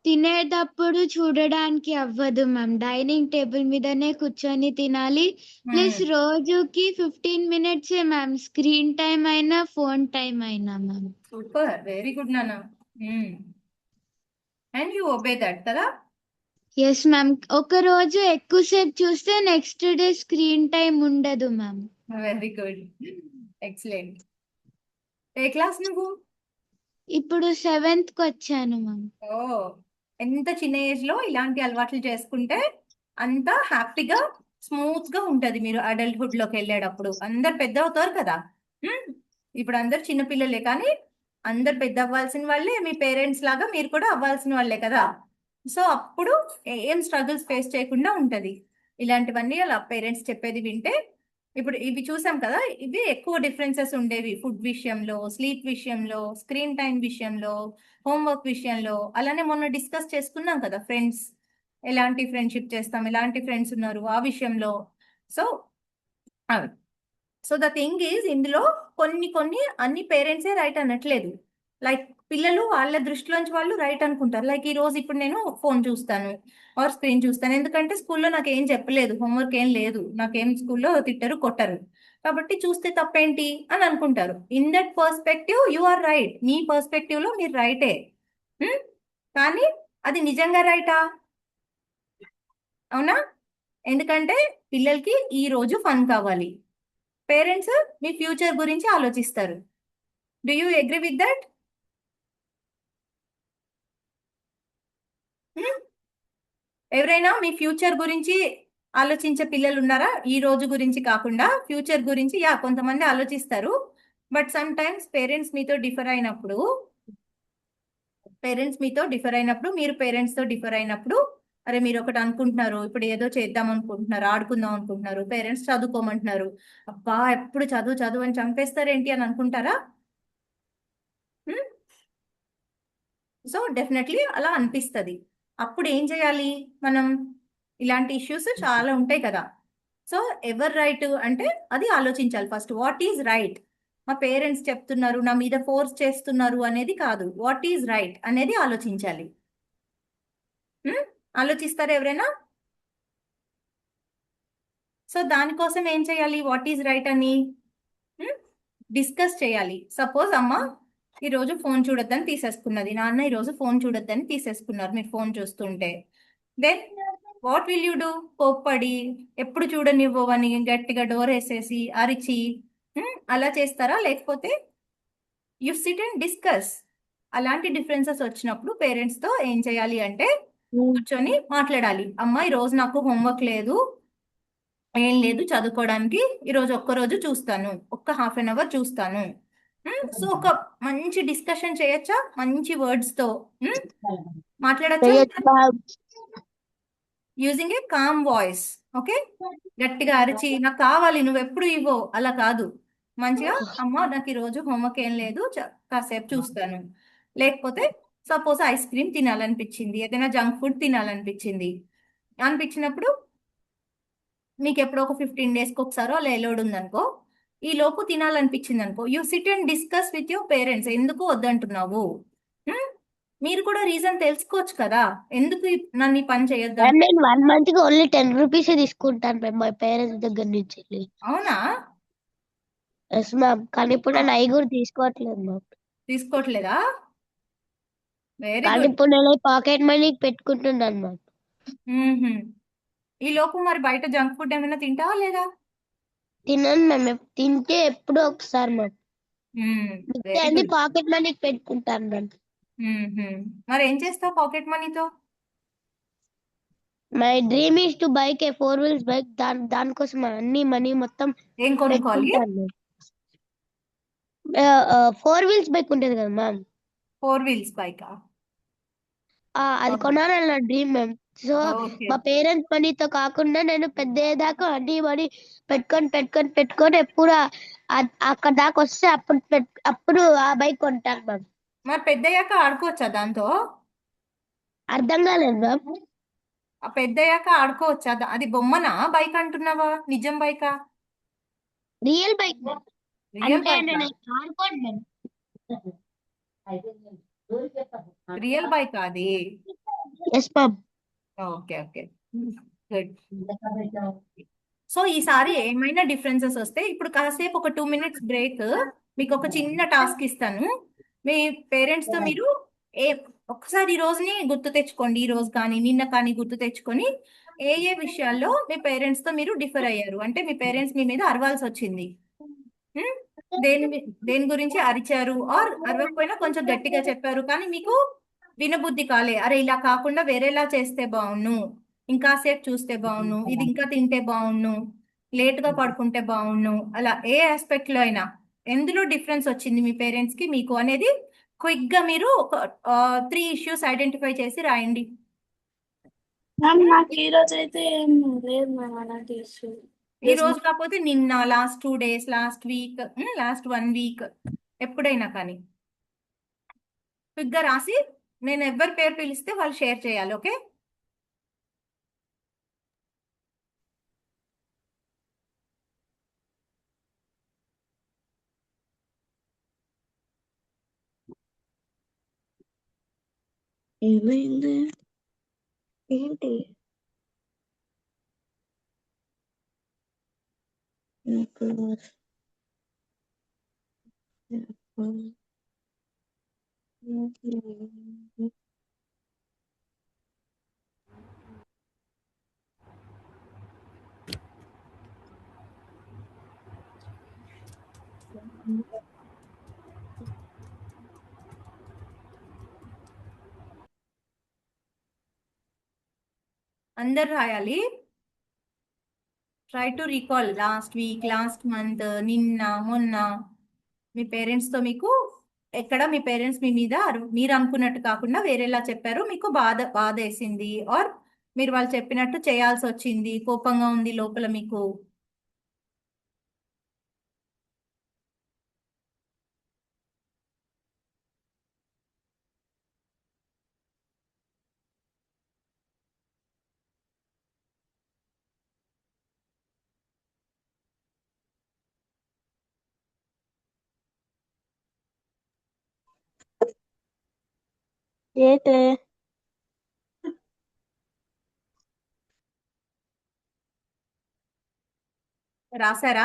తినేటప్పుడు చూడడానికి అవ్వదు మ్యామ్, డైనింగ్ టేబుల్ మీదనే కూర్చొని తినాలి. ప్లస్ రోజుకి 15 minutes మ్యామ్, స్క్రీన్ టైం అయినా ఫోన్ టైం అయినా మ్యామ్. సూపర్, వెరీ గుడ్ నాన్న. అండ్ యూ ఒబే దట్ కదా? ఎస్ మ్యామ్, ఒక రోజు ఎక్కువసేపు చూస్తే నెక్స్ట్ డే స్క్రీన్ టైం ఉండదు మ్యామ్. Very good, excellent. ఏ క్లాస్ నువ్వు? ఇప్పుడు 7th కి వచ్చాను మ్యామ్. ఓ, ఎంత చిన్న ఏజ్ లో ఇలాంటి అలవాట్లు చేసుకుంటే అంత హ్యాపీగా స్మూత్ గా ఉంటది. మీరు అడల్ట్హుడ్ లోకి వెళ్ళేటప్పుడు అందరు పెద్ద అవుతారు కదా. ఇప్పుడు అందరు చిన్నపిల్లలే, కానీ అందరు పెద్ద అవ్వాల్సిన వాళ్ళే. మీ పేరెంట్స్ లాగా మీరు కూడా అవ్వాల్సిన వాళ్ళే కదా. సో అప్పుడు ఏం స్ట్రగుల్స్ ఫేస్ చేయకుండా ఉంటది. ఇలాంటివన్నీ అలా పేరెంట్స్ చెప్పేది వింటే. ఇప్పుడు ఇవి చూసాం కదా, ఇవి ఎక్కువ డిఫరెన్సెస్ ఉండేవి ఫుడ్ విషయంలో, స్లీప్ విషయంలో, స్క్రీన్ టైం విషయంలో, హోంవర్క్ విషయంలో. అలానే మొన్న డిస్కస్ చేసుకున్నాం కదా, ఫ్రెండ్స్ ఎలాంటి ఫ్రెండ్షిప్ చేస్తాం, ఎలాంటి ఫ్రెండ్స్ ఉన్నారు ఆ విషయంలో. So so the thing is, ఇందులో కొన్ని అన్ని పేరెంట్సే రైట్ అనట్లేదు. లైక్ పిల్లలు వాళ్ళ దృష్టిలోంచి వాళ్ళు రైట్ అనుకుంటారు. లైక్ ఈ రోజు ఇప్పుడు నేను ఫోన్ చూస్తాను ఆర్ స్క్రీన్ చూస్తాను, ఎందుకంటే స్కూల్లో నాకు ఏం చెప్పలేదు, హోంవర్క్ ఏం లేదు, నాకేం స్కూల్లో తిట్టరు కొట్టరు. కాబట్టి చూస్తే తప్పేంటి అని అనుకుంటారు. In that perspective you are right. మీ పర్స్పెక్టివ్ లో మీరు రైటే. కానీ అది నిజంగా రైటా? అవునా? ఎందుకంటే పిల్లలకి ఈ రోజు ఫన్ కావాలి. పేరెంట్స్ మీ ఫ్యూచర్ గురించి ఆలోచిస్తారు. Do you agree with that? ఎవరైనా మీ ఫ్యూచర్ గురించి ఆలోచించే పిల్లలు ఉన్నారా? ఈ రోజు గురించి కాకుండా ఫ్యూచర్ గురించి కొంతమంది ఆలోచిస్తారు. బట్ సమ్ టైమ్స్ పేరెంట్స్ మీతో డిఫర్ అయినప్పుడు మీరు పేరెంట్స్ తో డిఫర్ అయినప్పుడు, అరే మీరు ఒకటి అనుకుంటున్నారు, ఇప్పుడు ఏదో చేద్దాం అనుకుంటున్నారు, ఆడుకుందాం అనుకుంటున్నారు, పేరెంట్స్ చదువుకోమంటున్నారు, అబ్బా ఎప్పుడు చదువు చదువు అని చంపేస్తారేంటి అని అనుకుంటారా? సో డెఫినెట్లీ అలా అనిపిస్తుంది. అప్పుడు ఏం చేయాలి మనం? ఇలాంటి ఇష్యూస్ చాలా ఉంటాయి కదా. సో ఎవరు రైట్ అంటే అది ఆలోచించాలి ఫస్ట్. What is right? మా పేరెంట్స్ చెప్తున్నారు, నా మీద ఫోర్స్ చేస్తున్నారు అనేది కాదు. వాట్ ఈజ్ రైట్ అనేది ఆలోచించాలి. ఆలోచిస్తారా ఎవరైనా? సో దానికోసం ఏం చేయాలి? వాట్ ఈజ్ రైట్ అని డిస్కస్ చేయాలి. సపోజ్ అమ్మ ఈరోజు ఫోన్ చూడొద్దని తీసేసుకున్నది, నాన్న ఈరోజు ఫోన్ చూడొద్దని తీసేసుకున్నారు మీరు ఫోన్ చూస్తుంటే. Then what will you do? కోప్పడి ఎప్పుడు చూడనివ్వవని గట్టిగా డోర్ వేసేసి అరిచి అలా చేస్తారా? లేకపోతే యు సిట్ అండ్ డిస్కస్. అలాంటి డిఫరెన్సెస్ వచ్చినప్పుడు పేరెంట్స్ తో ఏం చేయాలి అంటే కూర్చొని మాట్లాడాలి. అమ్మ ఈరోజు నాకు హోంవర్క్ లేదు, ఏం లేదు చదువుకోవడానికి, ఈరోజు ఒక్కరోజు చూస్తాను, ఒక్క హాఫ్ అన్ అవర్ చూస్తాను. సో ఒక మంచి డిస్కషన్ చేయొచ్చా? మంచి వర్డ్స్ తో మాట్లాడచ్చా? Using a calm voice. Okay, గట్టిగా అరిచి నాకు కావాలి నువ్వు ఎప్పుడు ఇవ్వో అలా కాదు. మంచిగా అమ్మ నాకు ఈరోజు హోంవర్క్ ఏం లేదు, కాసేపు చూస్తాను. లేకపోతే సపోజ్ ఐస్ క్రీమ్ తినాలనిపించింది, ఏదైనా జంక్ ఫుడ్ అనిపించినప్పుడు మీకు ఎప్పుడో ఒక 15 డేస్కి ఒకసారో అలా ఎలోడ్ ఉందనుకో, ఈ లోపు తినాలనిపించింది అనుకో, you SIT and discuss with your parents. ఎందుకు వద్దంటున్నావు? మీరు కూడా రీజన్ తెలుసుకోవచ్చు కదా, ఎందుకు నన్ను ఈ పని చేయొద్దు. నేను 1 month కి ఓన్లీ 10 రూపీస్ తీసుకుంటాను మ్యామ్ మా పేరెంట్స్ దగ్గర నుంచి. అవునా? ఎస్ మ్యామ్, కానీ ఇప్పుడు నేను అవి కూడా తీసుకోవట్లేదు మ్యామ్. తీసుకోవట్లేదా? వెరీ కానీ గుడ్. ఇప్పుడు నేను పాకెట్ మనీ పెట్టుకుంటున్నాను మ్యామ్. ఈ లోపు మరి బయట జంక్ ఫుడ్ ఏమైనా తింటావా లేదా? తినను మ్యామ్, తింటే ఎప్పుడో ఒకసారి మ్యామ్. వెరీ అన్ని గుడ్. పాకెట్ మనీకి పెట్టుకుంటాను మ్యామ్. మరి ఏం చేస్తావు పాకెట్ మనీతో? My dream is to bike a 4 wheels bike. దానికోసం అన్ని మనీ మొత్తం ఏం కొనుక్కోవాలి? పెట్టుకుంటాను. 4 wheels బైక్ ఉంటుంది కదా మ్యామ్, 4 wheels బైకా? అది కొనాలని నా డ్రీమ్ మ్యామ్. So okay. మా పేరెంట్స్ మనీతో కాకుండా నేను పెద్ద దాకా అన్ని మనీ పెట్టుకొని ఎప్పుడు అక్కడ దాకా వస్తే అప్పుడు ఆ బైక్ కొంటాను మ్యామ్. మరి పెద్దయ్యాక ఆడుకోవచ్చా దాంతో? అర్థం కాలేదు మ్యామ్. ఆ పెద్దయ్యాక ఆడుకోవచ్చా? అది బొమ్మనా బైక్ అంటున్నావా? నిజం బైకా? రియల్ బైక్ రియల్ అంటే బైకా? నేను ఆడుకోను మ్యామ్. రియల్ బైక్ అది? Yes ma'am. Okay okay, good. So ఈసారి ఏమైనా డిఫరెన్సెస్ వస్తే ఇప్పుడు కాసేపు ఒక 2 minutes బ్రేక్, మీకు ఒక చిన్న టాస్క్ ఇస్తాను. మీ పేరెంట్స్ తో మీరు ఏ ఒక్కసారి ఈ రోజుని గుర్తు తెచ్చుకోండి, ఈ రోజు కానీ నిన్న కానీ గుర్తు తెచ్చుకొని ఏ విషయాల్లో మీ పేరెంట్స్ తో మీరు డిఫర్ అయ్యారు, అంటే మీ పేరెంట్స్ మీ మీద అరవాల్సి వచ్చింది. ఉమ్, దేని గురించి అరిచారు, ఆర్ అరవకపోయినా కొంచెం గట్టిగా చెప్పారు, కానీ మీకు వినబుద్ధి కాలే, అరే ఇలా కాకుండా వేరేలా చేస్తే బాగున్ను, ఇంకాసేపు చూస్తే బాగున్ను, ఇది ఇంకా తింటే బాగున్ను, లేట్ గా పడుకుంటే బాగున్ను, అలా ఏ ఆస్పెక్ట్ లో అయినా ఎందులో డిఫరెన్స్ వచ్చింది మీ పేరెంట్స్ కి మీకు అనేది క్విక్ గా మీరు ఒక 3 issues ఐడెంటిఫై చేసి రాయండి. మ్యామ్ నాకు ఈ రోజు అయితే ఏం లేదు మ్యామ్ అలాంటి ఇష్యూ. ఈ రోజు కాకపోతే నిన్న, last 2 days, last week, last 1 week, ఎప్పుడైనా కానీ క్విక్ గా రాసి నేను ఎవరి పేరు పిలిస్తే వాళ్ళు షేర్ చేయాలి. ఓకే? ఏమైంది ఏంటి? అందరు రాయాలి. Try to recall last week, last month, నిన్న మొన్న మీ పేరెంట్స్తో మీకు ఎక్కడ మీ పేరెంట్స్ మీ మీద మీరు అనుకున్నట్టు కాకుండా వేరేలా చెప్పారు, మీకు బాధ వేసింది, ఆర్ మీరు వాళ్ళు చెప్పినట్టు చేయాల్సి వచ్చింది, కోపంగా ఉంది లోపల మీకు. ఏటే రాసారా?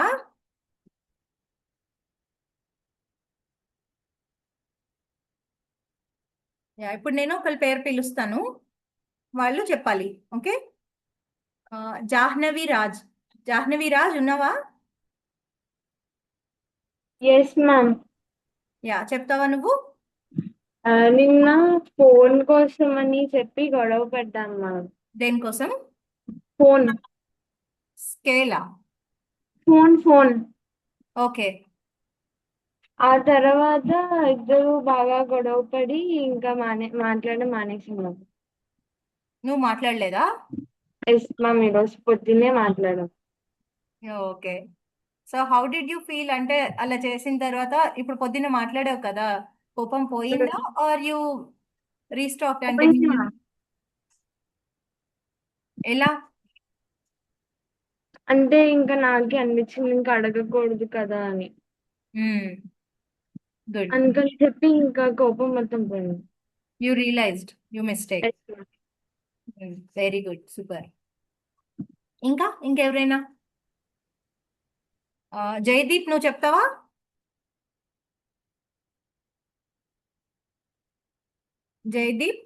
ఇప్పుడు నేను ఒకళ్ళ పేరు పిలుస్తాను, వాళ్ళు చెప్పాలి. ఓకే. జాహ్నవి రాజ్. జాహ్నవి రాజ్ ఉన్నావా? Yes ma'am. చెప్తావా నువ్వు? నిన్న ఫోన్ కోసం అని చెప్పి గొడవ పడ్డాను మ్యామ్. దేనికోసం? Phone Scala? ఫోన్. ఓకే. ఆ తర్వాత ఇద్దరు బాగా గొడవ పడి ఇంకా మాట్లాడడం మానేసాను. నువ్వు మాట్లాడలేదా? ఎస్ మ్యామ్, ఈరోజు పొద్దున్నే మాట్లాడాం. Okay. So how did you feel? అంటే అలా చేసిన తర్వాత ఇప్పుడు పొద్దున్న మాట్లాడావు కదా, కోపం పోయిందా ఆర్ యూ రీస్టాక్? అంటే ఎలా? అంటే ఇంకా నాకే అనిపించింది ఇంకా అడగకూడదు కదా అని, గుడ్. అందుకని చెప్పి ఇంకా కోపం మొత్తం పోయింది. You realized you mistake. Yes, ma'am. Very good, super. ఇంకెవరైనా? జయదీప్, నువ్వు చెప్తావా? Jaydeep.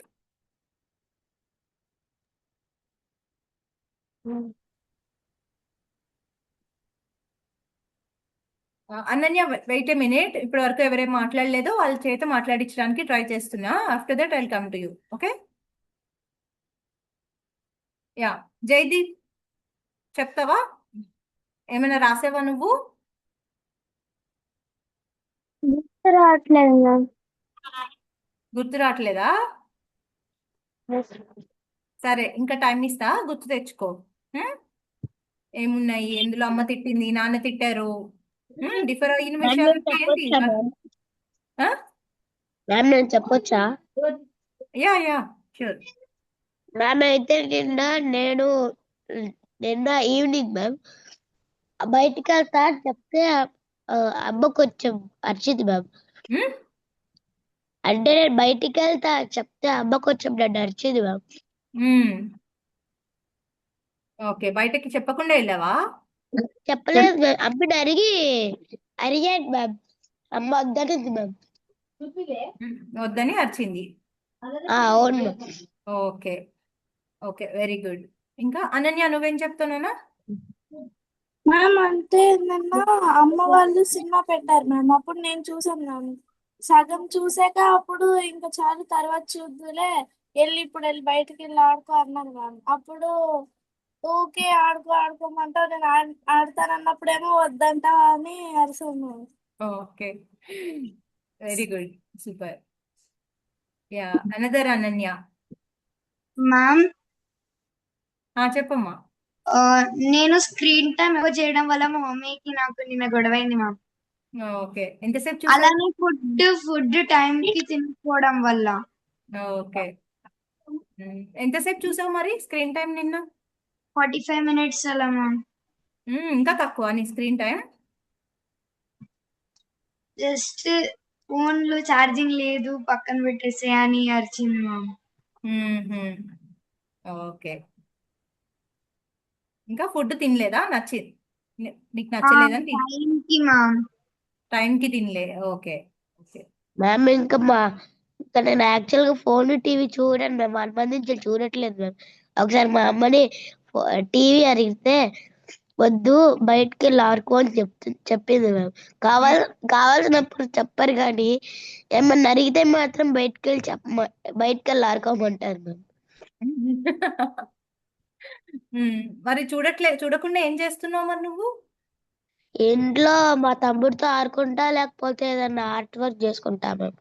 Ananya, wait a minute. ఇప్పటి వరకు ఎవరేం మాట్లాడలేదో వాళ్ళ చేత మాట్లాడించడానికి ట్రై చేస్తున్నా. After that I come to you. Okay. Jaydeep చెప్తావా? ఏమైనా రాసావా నువ్వు? గుర్తు రావట్లేదు మ్యామ్. గుర్తు రావట్లేదా? సరే, ఇంకా టైం ఇస్తా, గుర్తు తెచ్చుకో. ఏమున్నాయి, ఎందులో అమ్మ తిట్టింది, నాన్న తిట్టారు, డిఫర్ అయిన విషయాలు ఏంటి? మ్యామ్ నేను చెప్పొచ్చా? Yeah sure. మ్యామ్ అయితే నిన్న ఈవినింగ్ మ్యామ్ బయటికి వెళ్తా అని చెప్తే అమ్మ కొంచెం అరిచింది మ్యామ్. అంటే నేను బయటికి వెళ్తా అని చెప్తే అమ్మ కొంచెం నన్ను అరిచింది మ్యామ్. ఓకే, బయటకి చెప్పకుండా వెళ్ళావా? చెప్పలేదు మ్యామ్. అమ్మని అరిగాను మ్యామ్. అమ్మ వద్దనింది మ్యామ్. వద్దని అరిచింది. అవును ma'am. Okay okay, very good. ఇంకా అనన్య, నువ్వేం చెప్తున్నానా? మ్యామ్ అంటే నిన్న అమ్మ వాళ్ళు సినిమా పెట్టారు మ్యామ్, అప్పుడు నేను చూసాను మ్యామ్. సగం చూసాక అప్పుడు ఇంకా చాలు తర్వాత చూద్దులే, ఇప్పుడు వెళ్ళి బయటికి వెళ్ళి ఆడుకో అన్నాను మ్యామ్. అప్పుడు ఊకే ఆడుకోమంటావు, నేను ఆడతానన్నప్పుడేమో వద్దంటావా అని అరిసాను ma'am. Okay, very good, super. Another Ananya. Ma'am చెప్పమ్మా. నేను స్క్రీన్ టైం ఎక్కువ చేయడం వల్ల మా మమ్మీకి నాకు నిన్న గొడవైంది మ్యామ్. ఓకే, ఎంతసేపు చూసావు? అలానే ఫుడ్ టైం కి తినకపోవడం వల్ల. ఓకే, ఎంతసేపు చూసావు మరి స్క్రీన్ టైం నిన్న? 45 minutes అలా మ్యామ్. ఇంకా తక్కువ నీ స్క్రీన్ టైం? జస్ట్ ఫోన్ లో ఛార్జింగ్ లేదు పక్కన పెట్టేసే అని అరిచింది మ్యామ్. ఓకే, ఇంకా ఫుడ్ తినలేదా? నచ్చింది? నీకు నచ్చలేదని టైంకి మ్యామ్. టైంకి తినలే. ఓకే. ఓకే. మ్యామ్ ఇంకా నేను యాక్చువల్గా ఫోన్ టీవీ చూడండి మ్యామ్ 1 మంత్ నుంచి చూడట్లేదు మ్యామ్. ఒకసారి మా అమ్మని టీవీ అడిగితే వద్దు బయటికి వెళ్ళి ఆడుకో అని చెప్పింది మ్యామ్. కావాల్సినప్పుడు చెప్పరు కానీ ఏమన్నా అడిగితే మాత్రం బయటికి వెళ్ళి ఆడుకోమంటారు మ్యామ్. మరి చూడకుండా ఏం చేస్తున్నావు మరి నువ్వు? ఇంట్లో మా తమ్ముడితో ఆడుకుంటా, లేకపోతే ఏదన్నా ఆర్ట్ వర్క్ చేసుకుంటా మ్యామ్,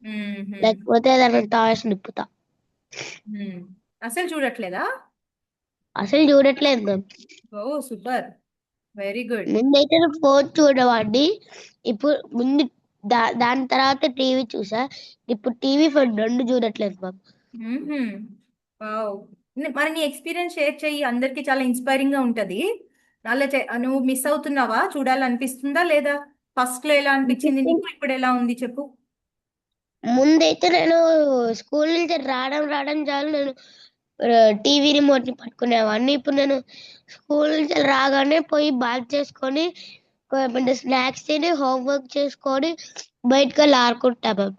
మ్మ్హ. లేకపోతే ఏదైనా టాయ్స్ నిప్పుతా. అసలు చూడట్లేదా? అసలు చూడట్లేదు మ్యామ్. ఓ సూపర్, వెరీ గుడ్. ముందైతే ఫోన్ చూడేవాడిని, ఇప్పుడు ముందు దాని తర్వాత టీవీ చూసా, ఇప్పుడు టీవీ ఫోన్ 2 చూడట్లేదు మ్యామ్. వావ్. మరి నీ ఎక్స్పీరియన్స్ షేర్ చెయ్యి, అందరికి చాలా ఇన్స్పైరింగ్ గా ఉంటది. అలా నువ్వు మిస్ అవుతున్నావా? చూడాలనిపిస్తుందా లేదా? ఫస్ట్ లో ఎలా అనిపించింది నీకు, ఇప్పుడు ఎలా ఉంది చెప్పు. ముందైతే నేను స్కూల్ నుంచి రావడం చాలు నేను టీవీ రిమోట్ ని పట్టుకునేవాడిని. ఇప్పుడు నేను స్కూల్ నుంచి రాగానే పోయి బాత్ చేసుకొని స్నాక్స్ తిని హోంవర్క్ చేసుకొని బయటకు వెళ్ళి ఆడుకుంటా మ్యామ్.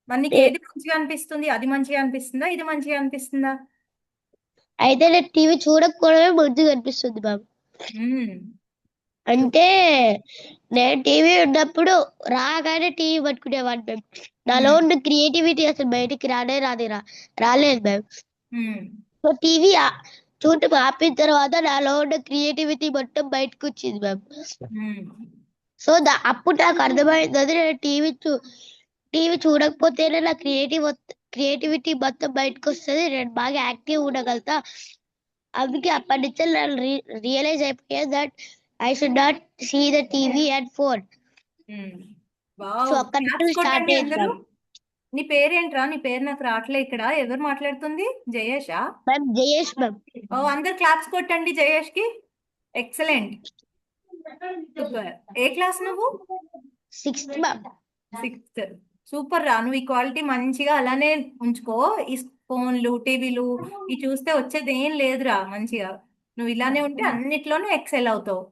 మరి నీకు ఏది మంచిగా అనిపిస్తుంది? అది మంచిగా అనిపిస్తుందా, ఇది మంచిగా అనిపిస్తుందా? అయితే నేను టీవీ చూడకపోవడమే మంచిగా అనిపిస్తుంది మ్యామ్. అంటే నేను టీవీ ఉన్నప్పుడు రాగానే టీవీ పట్టుకునేవాడిని మ్యామ్. నాలో ఉన్న క్రియేటివిటీ అసలు బయటికి రాలేదు మ్యామ్. సో టీవీ చూడటం ఆపిన తర్వాత నాలో ఉన్న క్రియేటివిటీ మొత్తం బయటకు వచ్చింది మ్యామ్. సో అప్పుడు నాకు అర్థమైంది, అది నేను టీవీ చూడకపోతేనే నా క్రియేటివిటీ మొత్తం బయటకు వస్తుంది, నేను బాగా యాక్టివ్ ఉండగలుగుతా. అందుకే అప్పటి నుంచి నేను రియలైజ్ అయిపోయా that I should not see the TV and phone. So అక్కడి నుంచి స్టార్ట్ కొట్టండి అయింది అందరూ. మ్యామ్. నీ పేరేంట్రా? నీ పేరు నాకు రావట్లే ఇక్కడ. ఎవరు మాట్లాడుతుంది? జయేషా? Ma'am Jayesh ma'am. ఓ, అందరు క్లాప్స్ కొట్టండి జయేష్ కి. Excellent, super. ఏ క్లాస్ నువ్వు? 6th ma'am. 6th. సూపర్ రా. నువ్వు ఈ క్వాలిటీ మంచిగా అలానే ఉంచుకో. ఈ ఫోన్లు టీవీలు ఇవి చూస్తే వచ్చేది ఏం లేదురా. మంచిగా నువ్వు ఇలానే ఉంటే అన్నిట్లోనూ ఎక్సెల్ అవుతావు.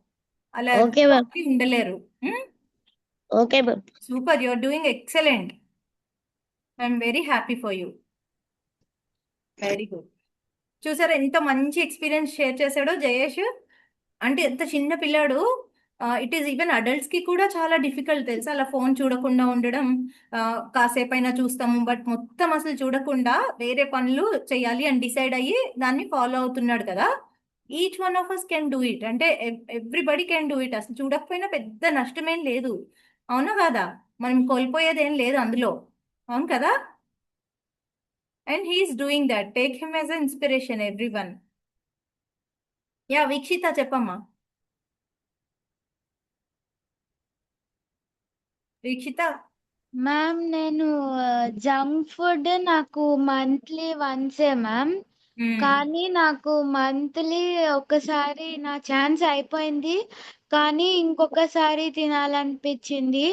అలా ఓకే మ్యామ్. ఉండలేరు. Okay ma'am. Super, you're doing excellent. I'm very happy for you. Very good. చూసారా ఎంత మంచి ఎక్స్పీరియన్స్ షేర్ చేశాడో జయేష్. అంటే ఎంత చిన్న పిల్లాడు. ఇట్ ఈస్ ఈవెన్ అడల్ట్స్ కి కూడా చాలా డిఫికల్ట్ తెలుసా అలా ఫోన్ చూడకుండా ఉండడం. కాసేపైనా చూస్తాము, బట్ మొత్తం అసలు చూడకుండా వేరే పనులు చేయాలి అని డిసైడ్ అయ్యి దాన్ని ఫాలో అవుతున్నాడు కదా. Each one of us can do it. అంటే ఎవ్రీబడి కెన్ డూ ఇట్. అసలు చూడకపోయినా పెద్ద నష్టమేం లేదు. అవునా కాదా? మనం కోల్పోయేది ఏం లేదు అందులో. అవును కదా? And he's doing that. Take him as a inspiration everyone. Yeah Veekshita చెప్పమ్మా. వీక్షిత. మ్యామ్ నేను జంక్ ఫుడ్ నాకు మంత్లీ వన్సే మ్యామ్. కానీ నాకు మంత్లీ ఒకసారి నా ఛాన్స్ అయిపోయింది, కానీ ఇంకొకసారి తినాలనిపించింది.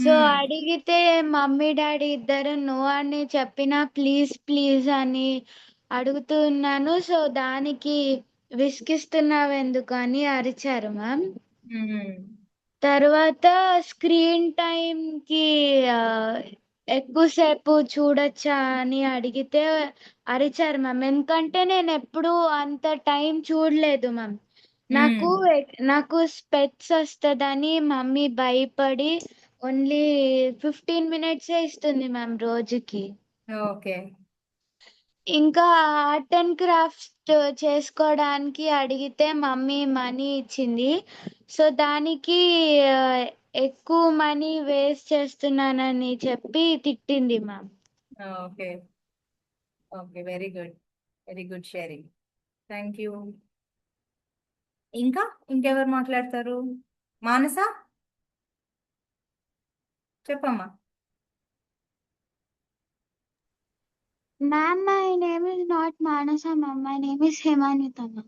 సో అడిగితే మమ్మీ డాడీ ఇద్దరు నో అని చెప్పినా ప్లీజ్ ప్లీజ్ అని అడుగుతున్నాను. సో దానికి విసిగిస్తున్నావెందుకు అని అరిచారు మ్యామ్. తర్వాత స్క్రీన్ టైంకి ఎక్కువసేపు చూడొచ్చా అని అడిగితే అరిచారు మ్యామ్. ఎందుకంటే నేను ఎప్పుడు అంత టైం చూడలేదు మ్యామ్. నాకు స్పెట్స్ వస్తుందని మమ్మీ భయపడి ఓన్లీ 15 మినిట్సే ఇస్తుంది మ్యామ్ రోజుకి. ఓకే. ఇంకా ఆర్ట్ అండ్ క్రాఫ్ట్ చేసుకోవడానికి అడిగితే మమ్మీ మనీ ఇచ్చింది. సో దానికి ఎక్కువ మనీ వేస్ట్ చేస్తున్నానని చెప్పి తిట్టింది ma'am. Okay. Okay, very good. Very good sharing. Thank you. ఇంకా ఇంకెవరు మాట్లాడతారు? మానస చెప్పమ్మా. Ma'am, my name is not Manasa, ma'am. My name is Hemanita, ma'am.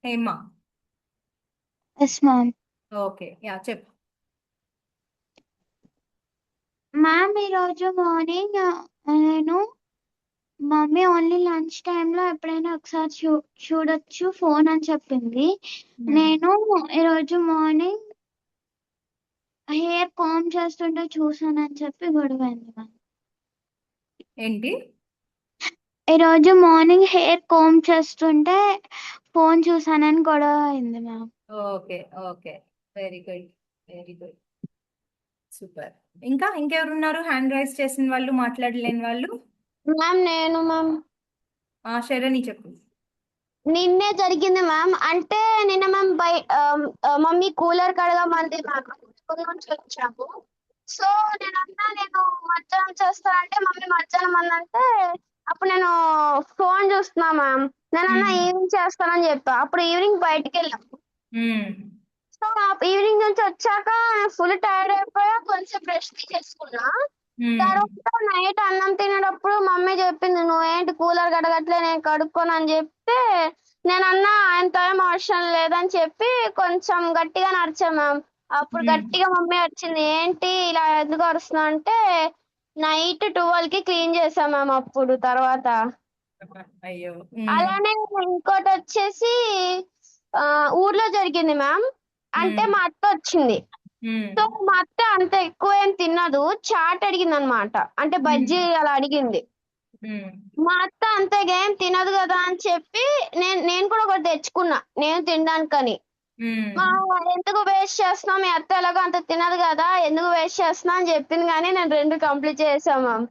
Hema. Yes, ma'am. Okay, yeah చెప్పు. మ్యామ్ ఈరోజు మార్నింగ్ నేను మమ్మీ ఓన్లీ లంచ్ టైంలో ఎప్పుడైనా ఒకసారి చూడొచ్చు ఫోన్ అని చెప్పింది. నేను ఈరోజు మార్నింగ్ హెయిర్ కామ్ చేస్తుంటే చూసానని చెప్పి గొడవైంది మ్యామ్. ఏంటి? ఈరోజు మార్నింగ్ హెయిర్ కామ్ చేస్తుంటే ఫోన్ చూసానని గొడవ అయింది ma'am. Okay okay, very good very good, super. ఇంకా ఇంకెవరున్నారు హ్యాండ్ రైజ్ చేసిన వాళ్ళు, మాట్లాడలేని వాళ్ళు? నేను మ్యామ్ శరణి చెప్పు. నిన్నే జరిగింది మ్యామ్. అంటే నిన్న మ్యామ్ మమ్మీ కూలర్ కడగమంది మ్యామ్, స్కూల్ నుంచి వచ్చాము. సో నేను మధ్యాహ్నం చేస్తానంటే మమ్మీ మధ్యాహ్నం అందంటే అప్పుడు నేను ఫోన్ చూస్తున్నా మ్యామ్. నేనన్నా ఈవినింగ్ చేస్తానని చెప్పా. అప్పుడు ఈవినింగ్ బయటికి వెళ్ళాము. సో ఈవినింగ్ నుంచి వచ్చాక ఫుల్ టైర్డ్ అయిపోయా, కొంచెం రెస్ట్ చేసుకున్నా. తర్వాత నైట్ అన్నం తినేటప్పుడు మమ్మీ చెప్పింది, నువ్వేంటి కూలర్ కడగట్లే, నేను కడుక్కోను అని చెప్తే నేనన్నా ఆయనతో ఏం అవసరం లేదని చెప్పి కొంచెం గట్టిగా నడిచా మ్యామ్. అప్పుడు గట్టిగా మమ్మీ వచ్చింది, ఏంటి ఇలా ఎందుకు అరుస్తున్నావు అంటే నైట్ 12 కి క్లీన్ చేసాం మ్యామ్. అప్పుడు తర్వాత అయ్యో. అలానే ఇంకోటి వచ్చేసి ఊర్లో జరిగింది మ్యామ్. అంటే మా అత్త వచ్చింది. సో మా అత్త అంత ఎక్కువ ఏం తినదు, చాట్ అడిగింది అనమాట. అంటే బజ్జీ అలా అడిగింది. మా అత్త అంతగా ఏం తినదు కదా అని చెప్పి నేను కూడా ఒకటి తెచ్చుకున్నా నేను తినడానికని. ఎందుకు వేస్ట్ చేస్తున్నావు, మీ అత్త ఎలాగో అంత తినదు కదా, ఎందుకు వేస్ట్ చేస్తున్నా అని చెప్పింది. కానీ నేను 2 కంప్లీట్ చేసాం మ్యామ్.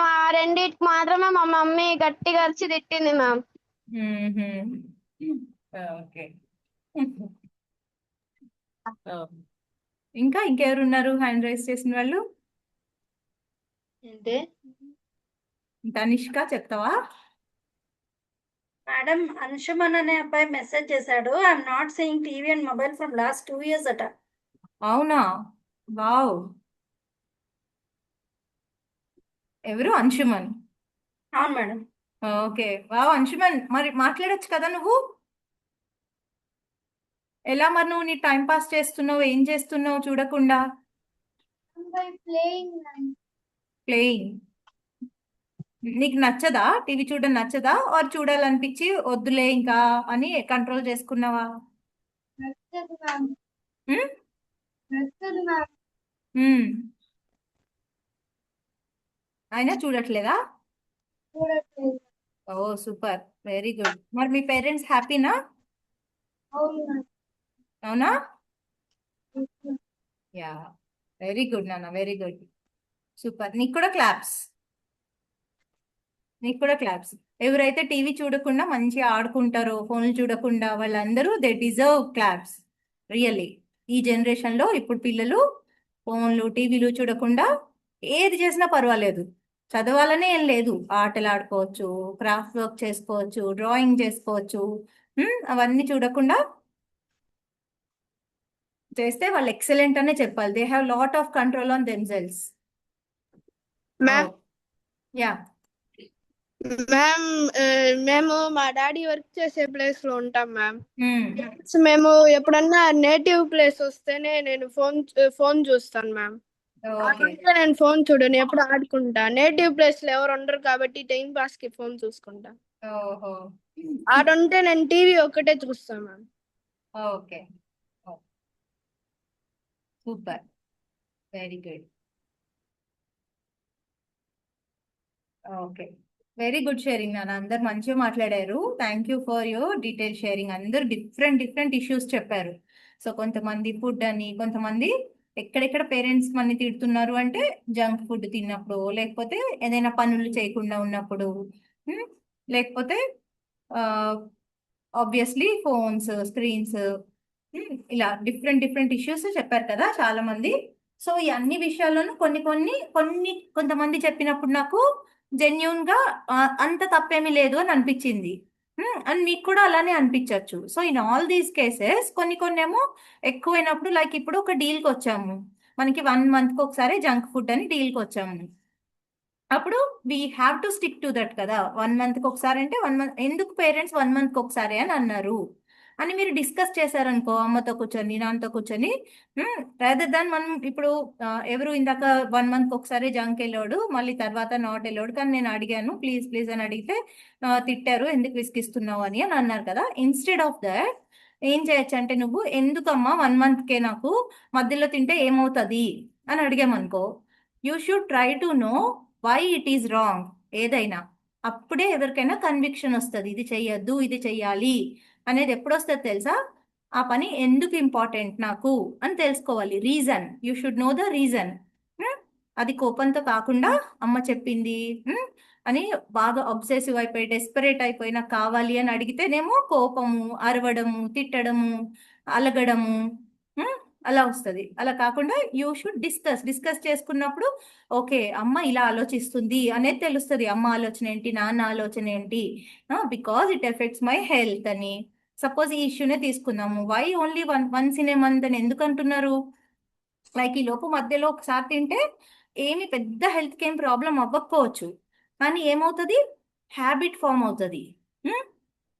ఆ రెండిటికి మాత్రమే మా మమ్మీ గట్టిగా అరిచి తిట్టింది మ్యామ్. ఓకే. ఇంకా ఇంకెవరున్నారు హ్యాండ్ రైజ్ చేసిన వాళ్ళు? తనిష్క చెప్తావా? మేడం, అంశుమన్ అనే అబ్బాయి మెసేజ్ చేశాడు, I'm not seeing TV and mobile from last 2 years అట. అవునా? వావ్. ఎవరు? అంశుమన్? అవును మేడం. Okay, wow. అంశుమన్, మరి మాట్లాడొచ్చు కదా నువ్వు? ఎలా మరి నువ్వు నీ టైం పాస్ చేస్తున్నావు, ఏం చేస్తున్నావు చూడకుండా? ప్లేయింగ్. నీకు నచ్చదా టీవీ చూడడం? నచ్చదా? ఆర్ చూడాలనిపించి వద్దులే ఇంకా అని కంట్రోల్ చేసుకున్నావా? అయినా చూడట్లేదా? ఓ సూపర్, వెరీ గుడ్. మరి మీ పేరెంట్స్ హ్యాపీనా? అవునా? యా, వెరీ గుడ్ నాన్న, వెరీ గుడ్, సూపర్. నీకు కూడా క్లాప్స్, నీకు కూడా క్లాప్స్. ఎవరైతే టీవీ చూడకుండా మంచిగా ఆడుకుంటారో, ఫోన్లు చూడకుండా, వాళ్ళందరూ దే డిజర్వ్ క్లాప్స్ రియల్లీ. ఈ జనరేషన్లో ఇప్పుడు పిల్లలు ఫోన్లు టీవీలు చూడకుండా ఏది చేసినా పర్వాలేదు, చదవాలనే ఏం లేదు, ఆటలు ఆడుకోవచ్చు, క్రాఫ్ట్ వర్క్ చేసుకోవచ్చు, డ్రాయింగ్ చేసుకోవచ్చు. అవన్నీ చూడకుండా చేస్తే వాళ్ళు ఎక్సలెంట్ అనే చెప్పాలి. They have lot of control on themselves. Yeah ma'am, మేము మా డాడీ వర్క్ చేసే ప్లేస్ లో ఉంటాం మ్యామ్. సో మేము ఎప్పుడన్నా నేటివ్ ప్లేస్ వస్తేనే నేను ఫోన్ చూస్తాను మ్యామ్. అంటే నేను ఫోన్ చూడను, ఎప్పుడు ఆడుకుంటా. నేటివ్ ప్లేస్ లో ఎవరు ఉండరు కాబట్టి టైం పాస్ కి ఫోన్ చూసుకుంటా. ఓహో, ఆడుంటే నేను టీవీ ఒక్కటే చూస్తాను ma'am. Okay, super, very good. Okay, very good sharing నాన్న. అందరు మంచిగా మాట్లాడారు. Thank you for your detail sharing. అందరు డిఫరెంట్ డిఫరెంట్ ఇష్యూస్ చెప్పారు. సో కొంతమంది ఫుడ్ అని, కొంతమంది ఎక్కడెక్కడ పేరెంట్స్ మన తిడుతున్నారు అంటే జంక్ ఫుడ్ తిన్నప్పుడు, లేకపోతే ఏదైనా పనులు చేయకుండా ఉన్నప్పుడు, లేకపోతే ఆబ్వియస్లీ ఫోన్స్, స్క్రీన్స్, ఇలా డిఫరెంట్ డిఫరెంట్ ఇష్యూస్ చెప్పారు కదా చాలా మంది. సో ఈ అన్ని విషయాల్లోనూ కొంతమంది చెప్పినప్పుడు నాకు జెన్యున్ గా అంత తప్పేమీ లేదు అని అనిపించింది. అండ్ మీకు కూడా అలానే అనిపించవచ్చు. So in all these cases కొన్ని ఏమో ఎక్కువైనప్పుడు, లైక్ ఇప్పుడు ఒక డీల్కి వచ్చాము, మనకి 1 monthకి ఒకసారి జంక్ ఫుడ్ అని డీల్కి వచ్చాము. అప్పుడు we have to stick to that కదా. 1 monthకి ఒకసారి అంటే 1 month ఎందుకు పేరెంట్స్ 1 monthకి ఒకసారి అని అన్నారు. అని మీరు డిస్కస్ చేశారనుకో అమ్మతో కూర్చొని నాన్నతో కూర్చొని, రాదర్ దాన్ మనం ఇప్పుడు ఎవరు ఇందాక 1 month ఒకసారి జంక్ వెళ్ళాడు, మళ్ళీ తర్వాత నాట్ వెళ్ళాడు, కానీ నేను అడిగాను ప్లీజ్ ప్లీజ్ అని అడిగితే తిట్టారు ఎందుకు విసిగిస్తున్నావు అని అని అన్నారు కదా. ఇన్స్టెడ్ ఆఫ్ దట్ ఏం చేయొచ్చు అంటే, నువ్వు ఎందుకమ్మా 1 monthకే నాకు మధ్యలో తింటే ఏమవుతుంది అని అడిగామనుకో, you should try to know why it is wrong ఏదైనా. అప్పుడే ఎవరికైనా కన్విక్షన్ వస్తుంది, ఇది చెయ్యొద్దు ఇది చెయ్యాలి అనేది. ఎప్పుడు వస్తుంది తెలుసా? ఆ పని ఎందుకు ఇంపార్టెంట్ నాకు అని తెలుసుకోవాలి. Reason, you should know the reason. అది కోపంతో కాకుండా అమ్మ చెప్పింది అని బాగా అబ్సెసివ్ అయిపోయి డెస్పరేట్ అయిపోయి నాకు కావాలి అని అడిగితేనేమో కోపము, అరవడము, తిట్టడము, అలగడము అలా వస్తుంది. అలా కాకుండా యూ షుడ్ డిస్కస్ చేసుకున్నప్పుడు ఓకే అమ్మ ఇలా ఆలోచిస్తుంది అనేది తెలుస్తుంది. అమ్మ ఆలోచన ఏంటి, నాన్న ఆలోచన ఏంటి, because it affects my health అని. సపోజ్ ఈ ఇష్యూనే తీసుకుందాము, why only once in a month అని ఎందుకు అంటున్నారు? లైక్ ఈ లోపు మధ్యలో ఒకసారి తింటే ఏమి పెద్ద హెల్త్కి ఏం ప్రాబ్లం అవ్వకపోవచ్చు, కానీ ఏమవుతుంది, హ్యాబిట్ ఫామ్ అవుతుంది.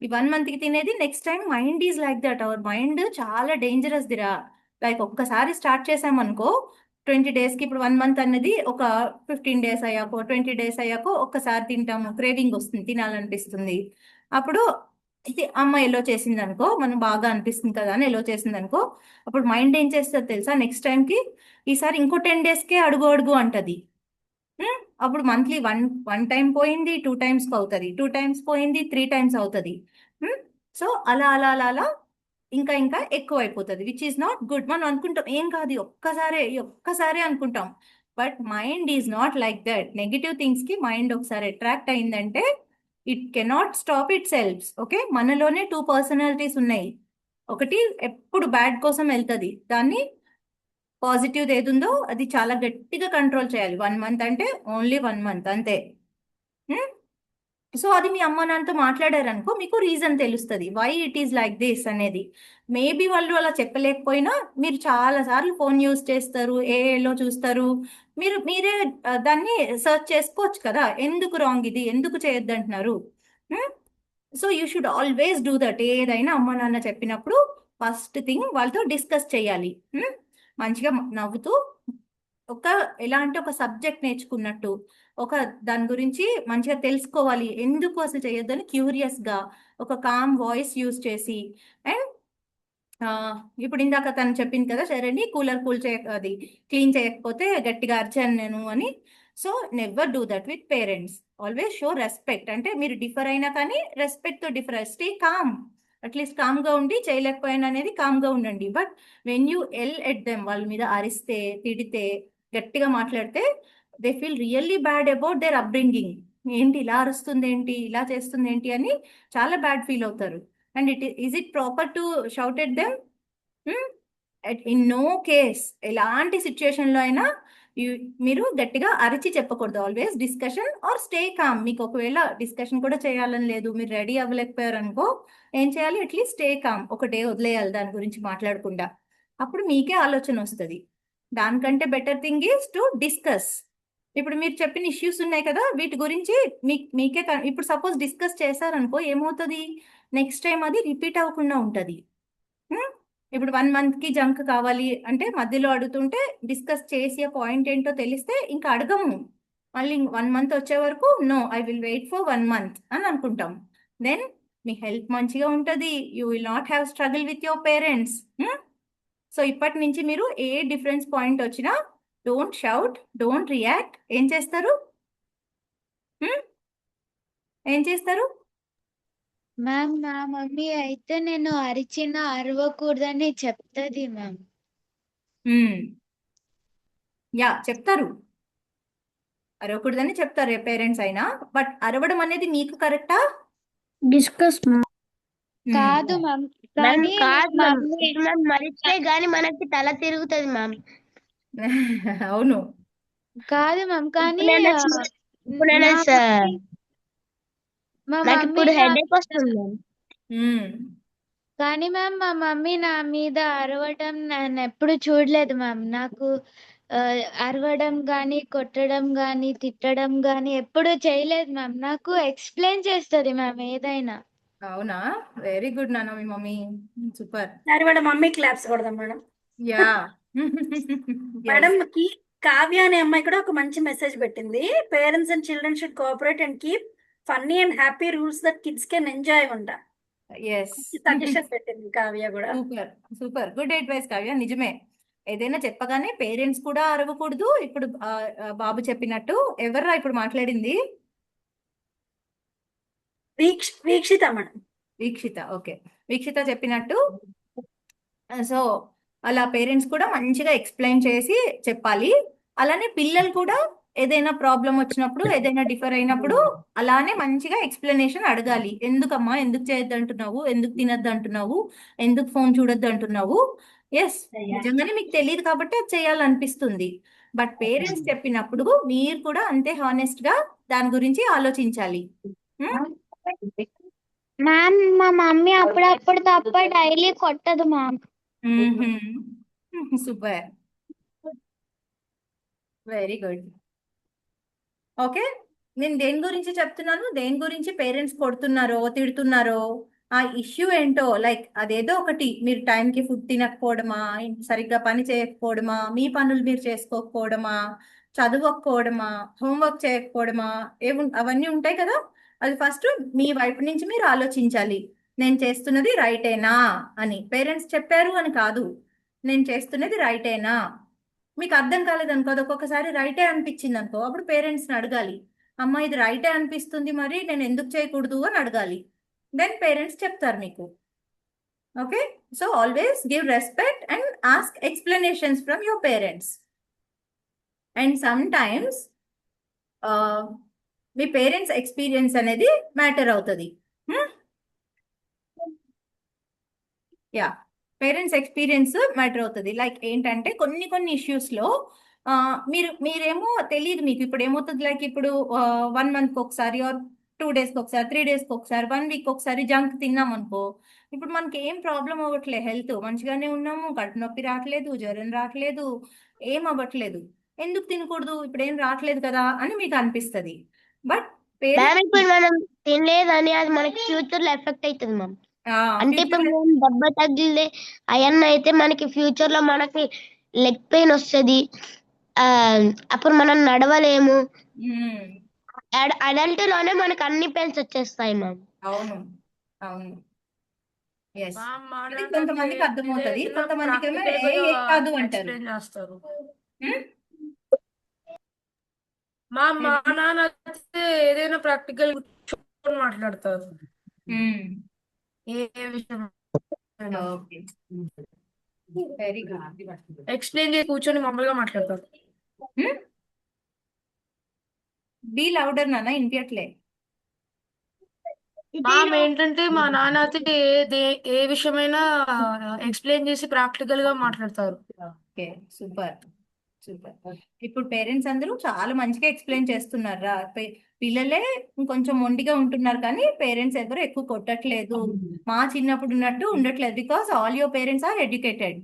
ఈ 1 monthకి తినేది next time mind is like that. Our mind చాలా డేంజరస్ దిరా. లైక్ ఒక్కసారి స్టార్ట్ చేసామనుకో 20 daysకి, ఇప్పుడు 1 month అనేది ఒక 15 days అయ్యాకో 20 days అయ్యాకో ఒక్కసారి తింటాము, క్రేవింగ్ వస్తుంది, తినాలనిపిస్తుంది. అప్పుడు ఇది అమ్మ ఎలో చేసింది అనుకో, మనం బాగా అనిపిస్తుంది కదా అని ఎలో చేసింది అనుకో, అప్పుడు మైండ్ ఏం చేస్తుంది తెలుసా, నెక్స్ట్ టైంకి ఈసారి ఇంకో 10 daysకే అడుగు అడుగు అంటది. అప్పుడు మంత్లీ వన్ టైం పోయింది 2 times అవుతుంది, 2 times పోయింది 3 times అవుతుంది. సో అలా అలా అలా అలా ఇంకా ఇంకా ఎక్కువ అయిపోతుంది, విచ్ ఈస్ నాట్ గుడ్. మనం అనుకుంటాం ఏం కాదు ఒక్కసారే అనుకుంటాం, but mind is not like that. Negative థింగ్స్కి మైండ్ ఒకసారి అట్రాక్ట్ అయిందంటే it cannot stop it selfs. Okay, మనలోనే 2 personalities ఉన్నాయి. ఒకటి ఎప్పుడు బ్యాడ్ కోసం వెళ్తుంది, దాన్ని పాజిటివ్ ఏది ఉందో అది చాలా గట్టిగా కంట్రోల్ చేయాలి. 1 month అంటే ఓన్లీ 1 month అంతే. సో అది మీ అమ్మ నాన్నతో మాట్లాడారనుకో, మీకు రీజన్ తెలుస్తుంది why it is like this అనేది. మేబీ వాళ్ళు అలా చెప్పలేకపోయినా మీరు చాలా సార్లు ఫోన్ యూజ్ చేస్తారు, ఏఏలో చూస్తారు, మీరే దాన్ని సెర్చ్ చేసుకోవచ్చు కదా, ఎందుకు రాంగ్ ఇది, ఎందుకు చేయొద్దు అంటున్నారు. So you should always do that. ఏదైనా అమ్మ నాన్న చెప్పినప్పుడు ఫస్ట్ థింగ్ వాళ్ళతో డిస్కస్ చేయాలి, మంచిగా నవ్వుతూ. ఎలా అంటే ఒక సబ్జెక్ట్ నేర్చుకున్నట్టు, ఒక దాని గురించి మంచిగా తెలుసుకోవాలి, ఎందుకు అసలు చేయొద్దని క్యూరియస్గా ఒక కామ్ వాయిస్ యూజ్ చేసి. అండ్ ఇప్పుడు ఇందాక తను చెప్పింది కదా, సరే అండి కూలర్ అది క్లీన్ చేయకపోతే గట్టిగా అరిచాను నేను అని. So never do that with parents. Always show respect. అంటే మీరు డిఫర్ అయినా కానీ రెస్పెక్ట్తో డిఫర్. స్టే కామ్, అట్లీస్ట్ కామ్గా ఉండి చేయలేకపోయినా అనేది కామ్గా ఉండండి. But when you yell at them, వాళ్ళ మీద అరిస్తే, తిడితే, గట్టిగా మాట్లాడితే, they feel really bad about their upbringing. ఏంటి ఇలా అరుస్తుంది ఏంటి, ఇలా చేస్తుంది ఏంటి అని చాలా బ్యాడ్ ఫీల్ అవుతారు. And is it proper to shout at them? In no case. ఎలాంటి సిచ్యుయేషన్లో అయినా మీరు గట్టిగా అరిచి చెప్పకూడదు. Always discussion or stay calm. మీకు ఒకవేళ డిస్కషన్ కూడా చేయాలని లేదు, మీరు రెడీ అవ్వలేకపోయారు అనుకో, ఏం చేయాలి, అట్లీస్ట్ స్టే కామ్. ఒక డే వదిలేయాలి దాని గురించి మాట్లాడకుండా. అప్పుడు మీకే ఆలోచన వస్తుంది. దానికంటే better thing is to discuss. ఇప్పుడు మీరు చెప్పిన ఇష్యూస్ ఉన్నాయి కదా, వీటి గురించి మీకే ఇప్పుడు సపోజ్ డిస్కస్ చేశారనుకో, ఏమవుతుంది, నెక్స్ట్ టైం అది రిపీట్ అవ్వకుండా ఉంటుంది. ఇప్పుడు 1 monthకి జంక్ కావాలి అంటే మధ్యలో అడుగుతుంటే డిస్కస్ చేసి ఆ పాయింట్ ఏంటో తెలిస్తే ఇంకా అడగము. మళ్ళీ 1 month వచ్చే వరకు no, I will wait for 1 month అని అనుకుంటాం. దెన్ మీ హెల్త్ మంచిగా ఉంటుంది, you will not have struggle with your parents. So ఇప్పటి నుంచి మీరు ఏ డిఫరెన్స్ పాయింట్ వచ్చినా డోంట్ షౌట్, డోంట్ రియాక్ట్. ఏం చేస్తారు? మ్యామ్ మా మమ్మీ అయితే నేను అరిచినా అరవకూడదని చెప్తుంది మ్యామ్. యా, చెప్తారు, అరవకూడదని చెప్తారు ఏ పేరెంట్స్ అయినా. బట్ అరవడం అనేది మీకు కరెక్టా? డిస్కస్ కాదు మ్యామ్, మ్యామ్ కానీ కాదు మ్యామ్, మమ్మీ ఇప్పుడు మనం మరిస్తే గానీ మనకి తల తిరుగుతుంది మ్యామ్. అవును, కాదు మ్యామ్, కానీ ఇప్పుడు మా నాకు మమ్మీ ఇప్పుడు నా హెడేక్ వస్తుంది మ్యామ్. కానీ మ్యామ్ మా మమ్మీ నా మీద అరవడం నేను ఎప్పుడు చూడలేదు మ్యామ్. నాకు అరవడం కానీ, కొట్టడం కానీ, తిట్టడం కానీ ఎప్పుడు చేయలేదు మ్యామ్. నాకు ఎక్స్ప్లెయిన్ చేస్తుంది మ్యామ్ ఏదైనా. అవునా? వెరీ గుడ్ నాన్న, మీ మమ్మీ సూపర్. సరే మేడం, మమ్మీ క్లాప్స్ కొడదాం మేడం. యా. Madam yes. కి కావ్య అనే అమ్మాయి కూడా ఒక మంచి మెసేజ్ పెట్టింది. Parents and children should cooperate and keep funny and happy rules that kids can enjoy అంట. ఎస్. సజెషన్ పెట్టింది కావ్య కూడా. Super super good advice Kavya. నిజమే, ఏదైనా చెప్పగానే పేరెంట్స్ కూడా అరవకూడదు. ఇప్పుడు బాబు చెప్పినట్టు, ఎవర్రా ఇప్పుడు మాట్లాడింది? వీక్షిత మేడం. వీక్షిత, ఓకే. వీక్షిత చెప్పినట్టు, సో అలా పేరెంట్స్ కూడా మంచిగా ఎక్స్ప్లెయిన్ చేసి చెప్పాలి. అలానే పిల్లలు కూడా ఏదైనా ప్రాబ్లం వచ్చినప్పుడు, ఏదైనా డిఫర్ అయినప్పుడు అలానే మంచిగా ఎక్స్ప్లెనేషన్ అడగాలి. ఎందుకమ్మా, ఎందుకు చేయొద్దు అంటున్నావు, ఎందుకు తినొద్దు అంటున్నావు, ఎందుకు ఫోన్ చూడొద్దు అంటున్నావు. ఎస్, నిజంగానే మీకు తెలియదు కాబట్టి అది చేయాలనిపిస్తుంది. బట్ పేరెంట్స్ చెప్పినప్పుడు మీరు కూడా అంతే హానెస్ట్ గా దాని గురించి ఆలోచించాలి. మ్యామ్ మా మమ్మీ అప్పుడప్పుడు తప్ప డైలీ కొట్టదు ma'am. Super, very good. Okay, నేను దేని గురించి చెప్తున్నాను, దేని గురించి పేరెంట్స్ కొడుతున్నారో తిడుతున్నారో ఆ ఇష్యూ ఏంటో, లైక్ అదేదో ఒకటి, మీరు టైంకి ఫుడ్ తినకపోవడమా, సరిగ్గా పని చేయకపోవడమా, మీ పనులు మీరు చేసుకోకపోవడమా, చదవకపోవడమా, హోంవర్క్ చేయకపోవడమా, అవన్నీ ఉంటాయి కదా. అది ఫస్ట్ మీ వైపు నుంచి మీరు ఆలోచించాలి. నేను చేస్తున్నది రైటేనా అని. పేరెంట్స్ చెప్పారు అని కాదు, నేను చేస్తున్నది రైటేనా. మీకు అర్థం కాలేదనుకో, అది ఒక్కొక్కసారి రైటే అనిపించింది అనుకో, అప్పుడు పేరెంట్స్ని అడగాలి, అమ్మ ఇది రైటే అనిపిస్తుంది, మరి నేను ఎందుకు చేయకూడదు అని అడగాలి. దెన్ పేరెంట్స్ చెప్తారు మీకు. Okay, so always give respect and ask explanations from your parents. And some times me parents experience అనేది మ్యాటర్ అవుతుంది. యా, పేరెంట్స్ ఎక్స్పీరియన్స్ మ్యాటర్ అవుతుంది. లైక్ ఏంటంటే కొన్ని కొన్ని ఇష్యూస్లో మీరేమో తెలియదు, మీకు ఇప్పుడు ఏమవుతుంది, లైక్ ఇప్పుడు 1 monthకి ఒకసారి, ఆర్ 2 daysకి ఒకసారి, 3 daysకి ఒకసారి, 1 week ఒకసారి జంక్ తిన్నాం అనుకో, ఇప్పుడు మనకి ఏం ప్రాబ్లం అవ్వట్లేదు, హెల్త్ మంచిగానే ఉన్నాము, కడుపు నొప్పి రావట్లేదు, జ్వరం రావట్లేదు, ఏం అవ్వట్లేదు. ఎందుకు తినకూడదు, ఇప్పుడు ఏం రావట్లేదు కదా అని మీకు అనిపిస్తుంది. బట్ మ్యామ్ ఇప్పుడు మనం తినలేదని అది మనకి ఫ్యూచర్ లో ఎఫెక్ట్ అవుతుంది మ్యామ్. అంటే ఇప్పుడు మనం దెబ్బ తగిలితే అవన్నీ అయితే మనకి ఫ్యూచర్ లో మనకి లెగ్ పెయిన్ వస్తుంది. అప్పుడు మనం నడవలేము. అడల్ట్ లోనే మనకి అన్ని పెయిన్స్ వచ్చేస్తాయి మ్యామ్. అవును అవును, ఎస్. మ్యామ్ మా ఇది నాన్న కొంతమందికి అర్థమవుతుంది, ఏదైనా కొంతమందికి ఏమో practical గా ఏం కాదు అంటారు. explain చేస్తారు. హ్మ్? మా నాన్న అయితే ఏదైనా ప్రాక్టికల్ మాట్లాడతారు. ఏ విషయం ఓకే, వెరీ గుడ్. ఎక్స్ప్లెయిన్ చేసి కూర్చొని మామూలుగా మాట్లాడతారు. బీ లౌడర్ నాన్న, వినిపించట్లే. మ్యామ్ ఏంటంటే మా నాన్న అయితే ఏ విషయమైనా ఎక్స్ప్లెయిన్ చేసి ప్రాక్టికల్ గా మాట్లాడతారు. Okay, super super. ఇప్పుడు పేరెంట్స్ అందరూ చాలా మంచిగా ఎక్స్ప్లెయిన్ చేస్తున్నారా. పిల్లలే కొంచెం మొండిగా ఉంటున్నారు, కానీ పేరెంట్స్ ఎవరు ఎక్కువ కొట్టట్లేదు, మా చిన్నప్పుడు ఉన్నట్టు ఉండట్లేదు. Because all your parents are educated,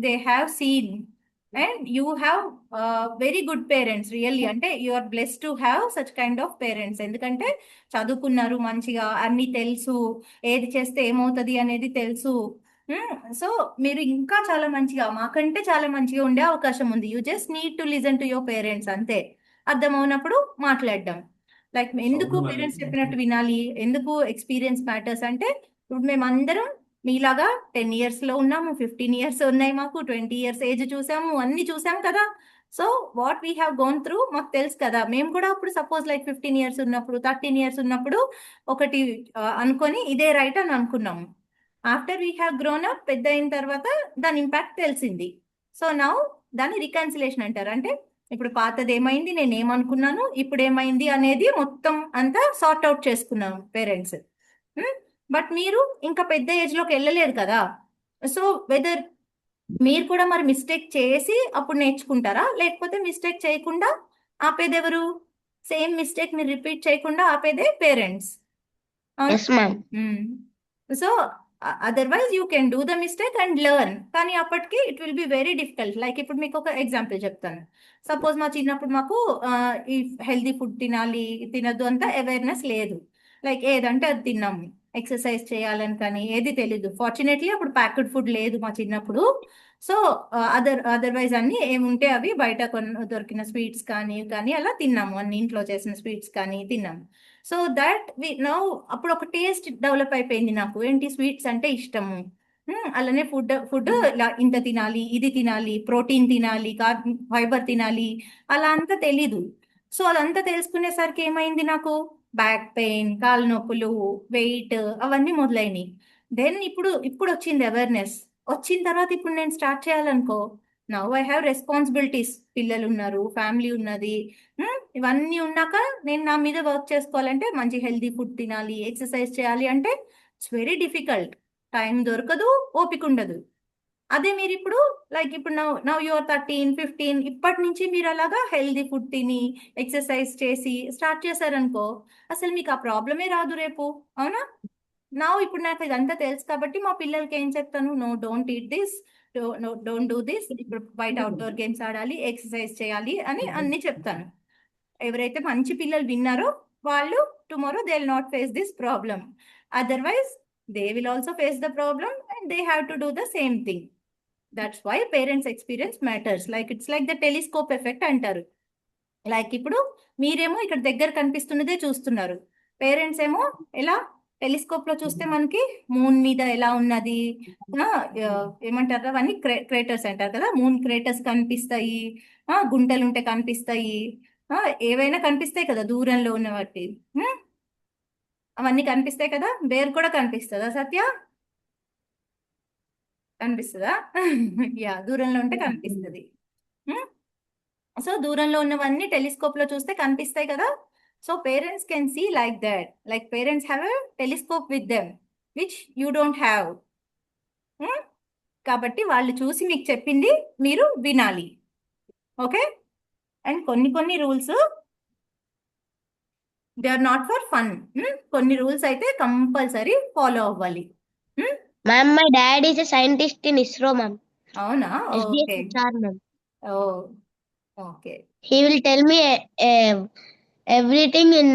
they have seen, and you have very good parents. Really అంటే you are blessed to have such kind of parents. ఎందుకంటే చదువుకున్నారు, మంచిగా అన్ని తెలుసు, ఏది చేస్తే ఏమవుతుంది అనేది తెలుసు. సో మీరు ఇంకా చాలా మంచిగా, మాకంటే చాలా మంచిగా ఉండే అవకాశం ఉంది. You just need to listen to your parents, అంతే. అర్థమవునప్పుడు మాట్లాడడం. లైక్ ఎందుకు పేరెంట్స్ చెప్పినట్టు వినాలి, ఎందుకు ఎక్స్పీరియన్స్ మ్యాటర్స్ అంటే, ఇప్పుడు మేమందరం మీలాగా 10 years లో ఉన్నాము, 15 years ఉన్నాయి మాకు, 20 years ఏజ్ చూసాము, అన్ని చూసాం కదా. So what we have gone through మాకు తెలుసు కదా. మేము కూడా అప్పుడు సపోజ్ లైక్ 15 years ఉన్నప్పుడు, 13 years ఉన్నప్పుడు ఒకటి అనుకొని ఇదే రైట్ అని అనుకున్నాము. After we have grown up, పెద్ద అయిన తర్వాత దాని ఇంపాక్ట్ తెలిసింది. సో నౌ దాన్ని రికన్సిలేషన్ అంటారు. అంటే ఇప్పుడు పాతది ఏమైంది, నేను ఏమనుకున్నాను, ఇప్పుడు ఏమైంది అనేది మొత్తం అంతా సార్ట్ అవుట్ చేసుకున్నాం పేరెంట్స్. బట్ మీరు ఇంకా పెద్ద ఏజ్లోకి వెళ్ళలేదు కదా. సో వెదర్ మీరు కూడా మరి మిస్టేక్ చేసి అప్పుడు నేర్చుకుంటారా, లేకపోతే మిస్టేక్ చేయకుండా ఆపేది ఎవరు? సేమ్ మిస్టేక్ ని రిపీట్ చేయకుండా ఆపేదే parents. So otherwise you can do the mistake and learn, కానీ అప్పటికి it will be very difficult. Like ఇప్పుడు మీకు ఒక ఎగ్జాంపుల్ చెప్తాను. సపోజ్ మా చిన్నప్పుడు మాకు ఈ హెల్దీ ఫుడ్ తినాలి తినద్దు అంత అవేర్నెస్ లేదు. లైక్ ఏదంటే అది తిన్నాము. ఎక్సర్సైజ్ చేయాలని కానీ ఏది తెలీదు. ఫార్చునేట్లీ అప్పుడు ప్యాక్డ్ ఫుడ్ లేదు మా చిన్నప్పుడు. సో అదర్వైజ్ అన్ని ఏముంటే అవి బయట దొరికిన స్వీట్స్ కానీ అలా తిన్నాము, అన్ని ఇంట్లో చేసిన స్వీట్స్ కానీ తిన్నాము. సో దట్ నౌ అప్పుడు ఒక టేస్ట్ డెవలప్ అయిపోయింది నాకు, ఏంటి స్వీట్స్ అంటే ఇష్టము. అలానే ఫుడ్ ఇలా ఇంత తినాలి, ఇది తినాలి, ప్రోటీన్ తినాలి, ఫైబర్ తినాలి, అలా అంతా తెలీదు. సో అదంతా తెలుసుకునేసరికి ఏమైంది, నాకు బ్యాక్ పెయిన్, కాళ్ళ నొప్పులు, వెయిట్ అవన్నీ మొదలైనవి. దెన్ ఇప్పుడు వచ్చింది అవేర్నెస్. వచ్చిన తర్వాత ఇప్పుడు నేను స్టార్ట్ చేయాలనుకో, నవ్ ఐ హ్యావ్ రెస్పాన్సిబిలిటీస్, పిల్లలు ఉన్నారు, ఫ్యామిలీ ఉన్నది. ఇవన్నీ ఉన్నాక నేను నా మీద వర్క్ చేసుకోవాలంటే మంచి హెల్దీ ఫుడ్ తినాలి, ఎక్సర్సైజ్ చేయాలి అంటే ఇట్స్ వెరీ డిఫికల్ట్. టైం దొరకదు, ఓపిక ఉండదు. అదే మీరు ఇప్పుడు లైక్ ఇప్పుడు నవ్ యువర్ 13, 15 ఇప్పటి నుంచి మీరు అలాగా హెల్దీ ఫుడ్ తిని ఎక్సర్సైజ్ చేసి స్టార్ట్ చేశారనుకో, అసలు మీకు ఆ ప్రాబ్లమే రాదు రేపు. అవునా? ఇప్పుడు నాకు ఇదంతా తెలుసు కాబట్టి మా పిల్లలకి ఏం చెప్తాను, no don't eat this, don't do this, ఇప్పుడు బయట అవుట్డోర్ గేమ్స్ ఆడాలి, ఎక్సర్సైజ్ చేయాలి అని అన్ని చెప్తాను. ఎవరైతే మంచి పిల్లలు విన్నారో వాళ్ళు tomorrow they will not face this problem. Otherwise they will also face the problem and they have to do the same thing. That's why parents experience matters. Like it's like the telescope effect అంటారు. Like ఇప్పుడు మీరేమో ఇక్కడ దగ్గర కనిపిస్తున్నదే చూస్తున్నారు, parents ఏమో ఎలా telescope లో చూస్తే మనకి మూన్ మీద ఎలా ఉన్నది, ఏమంటారు అవన్నీ క్రేటర్స్ అంటారు కదా, మూన్ క్రేటర్స్ కనిపిస్తాయి, గుంటలు ఉంటే కనిపిస్తాయి, ఏవైనా కనిపిస్తాయి కదా దూరంలో ఉన్న వాటి, అవన్నీ కనిపిస్తాయి కదా. బేర్ కూడా కనిపిస్తుందా సత్య? కనిపిస్తుందా? యా, దూరంలో ఉంటే కనిపిస్తుంది. సో దూరంలో ఉన్నవన్నీ టెలిస్కోప్ లో చూస్తే కనిపిస్తాయి కదా. So parents can see like that, like parents have a telescope with them which you don't have. కాబట్టి వాళ్ళు చూసి మీకు చెప్పింది మీరు వినాలి. ఓకే? అండ్ కొన్ని rules they are not for fun. కొన్ని రూల్స్ అయితే కంపల్సరీ ఫాలో అవ్వాలి. Ma'am, my dad is a scientist in ISRO, ma'am. అవునా? Okay. SDSSR, ma'am. Oh okay. He will tell me everything in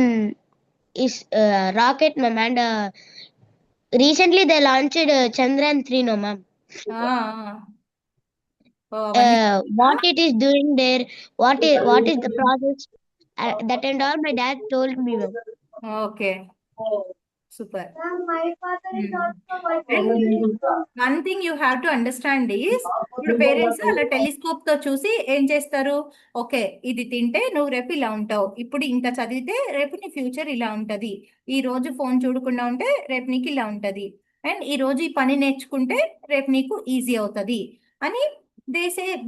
his rocket, ma'am. And recently they launched Chandrayaan 3, no, ma'am. What it is doing there, what is the process, that and all my dad told me, ma'am. Okay, super. One thing you have to understand is, ఇప్పుడు parents అలా telescope తో చూసి ఏం చేస్తారు, okay ఇది తింటే నువ్వు రేపు ఇలా ఉంటావు, ఇప్పుడు ఇంత చదివితే రేపు నీ ఫ్యూచర్ ఇలా ఉంటది, ఈ రోజు ఫోన్ చూడకుండా ఉంటే రేపు నీకు ఇలా ఉంటది, అండ్ ఈ రోజు ఈ పని నేర్చుకుంటే రేపు నీకు ఈజీ అవుతుంది అని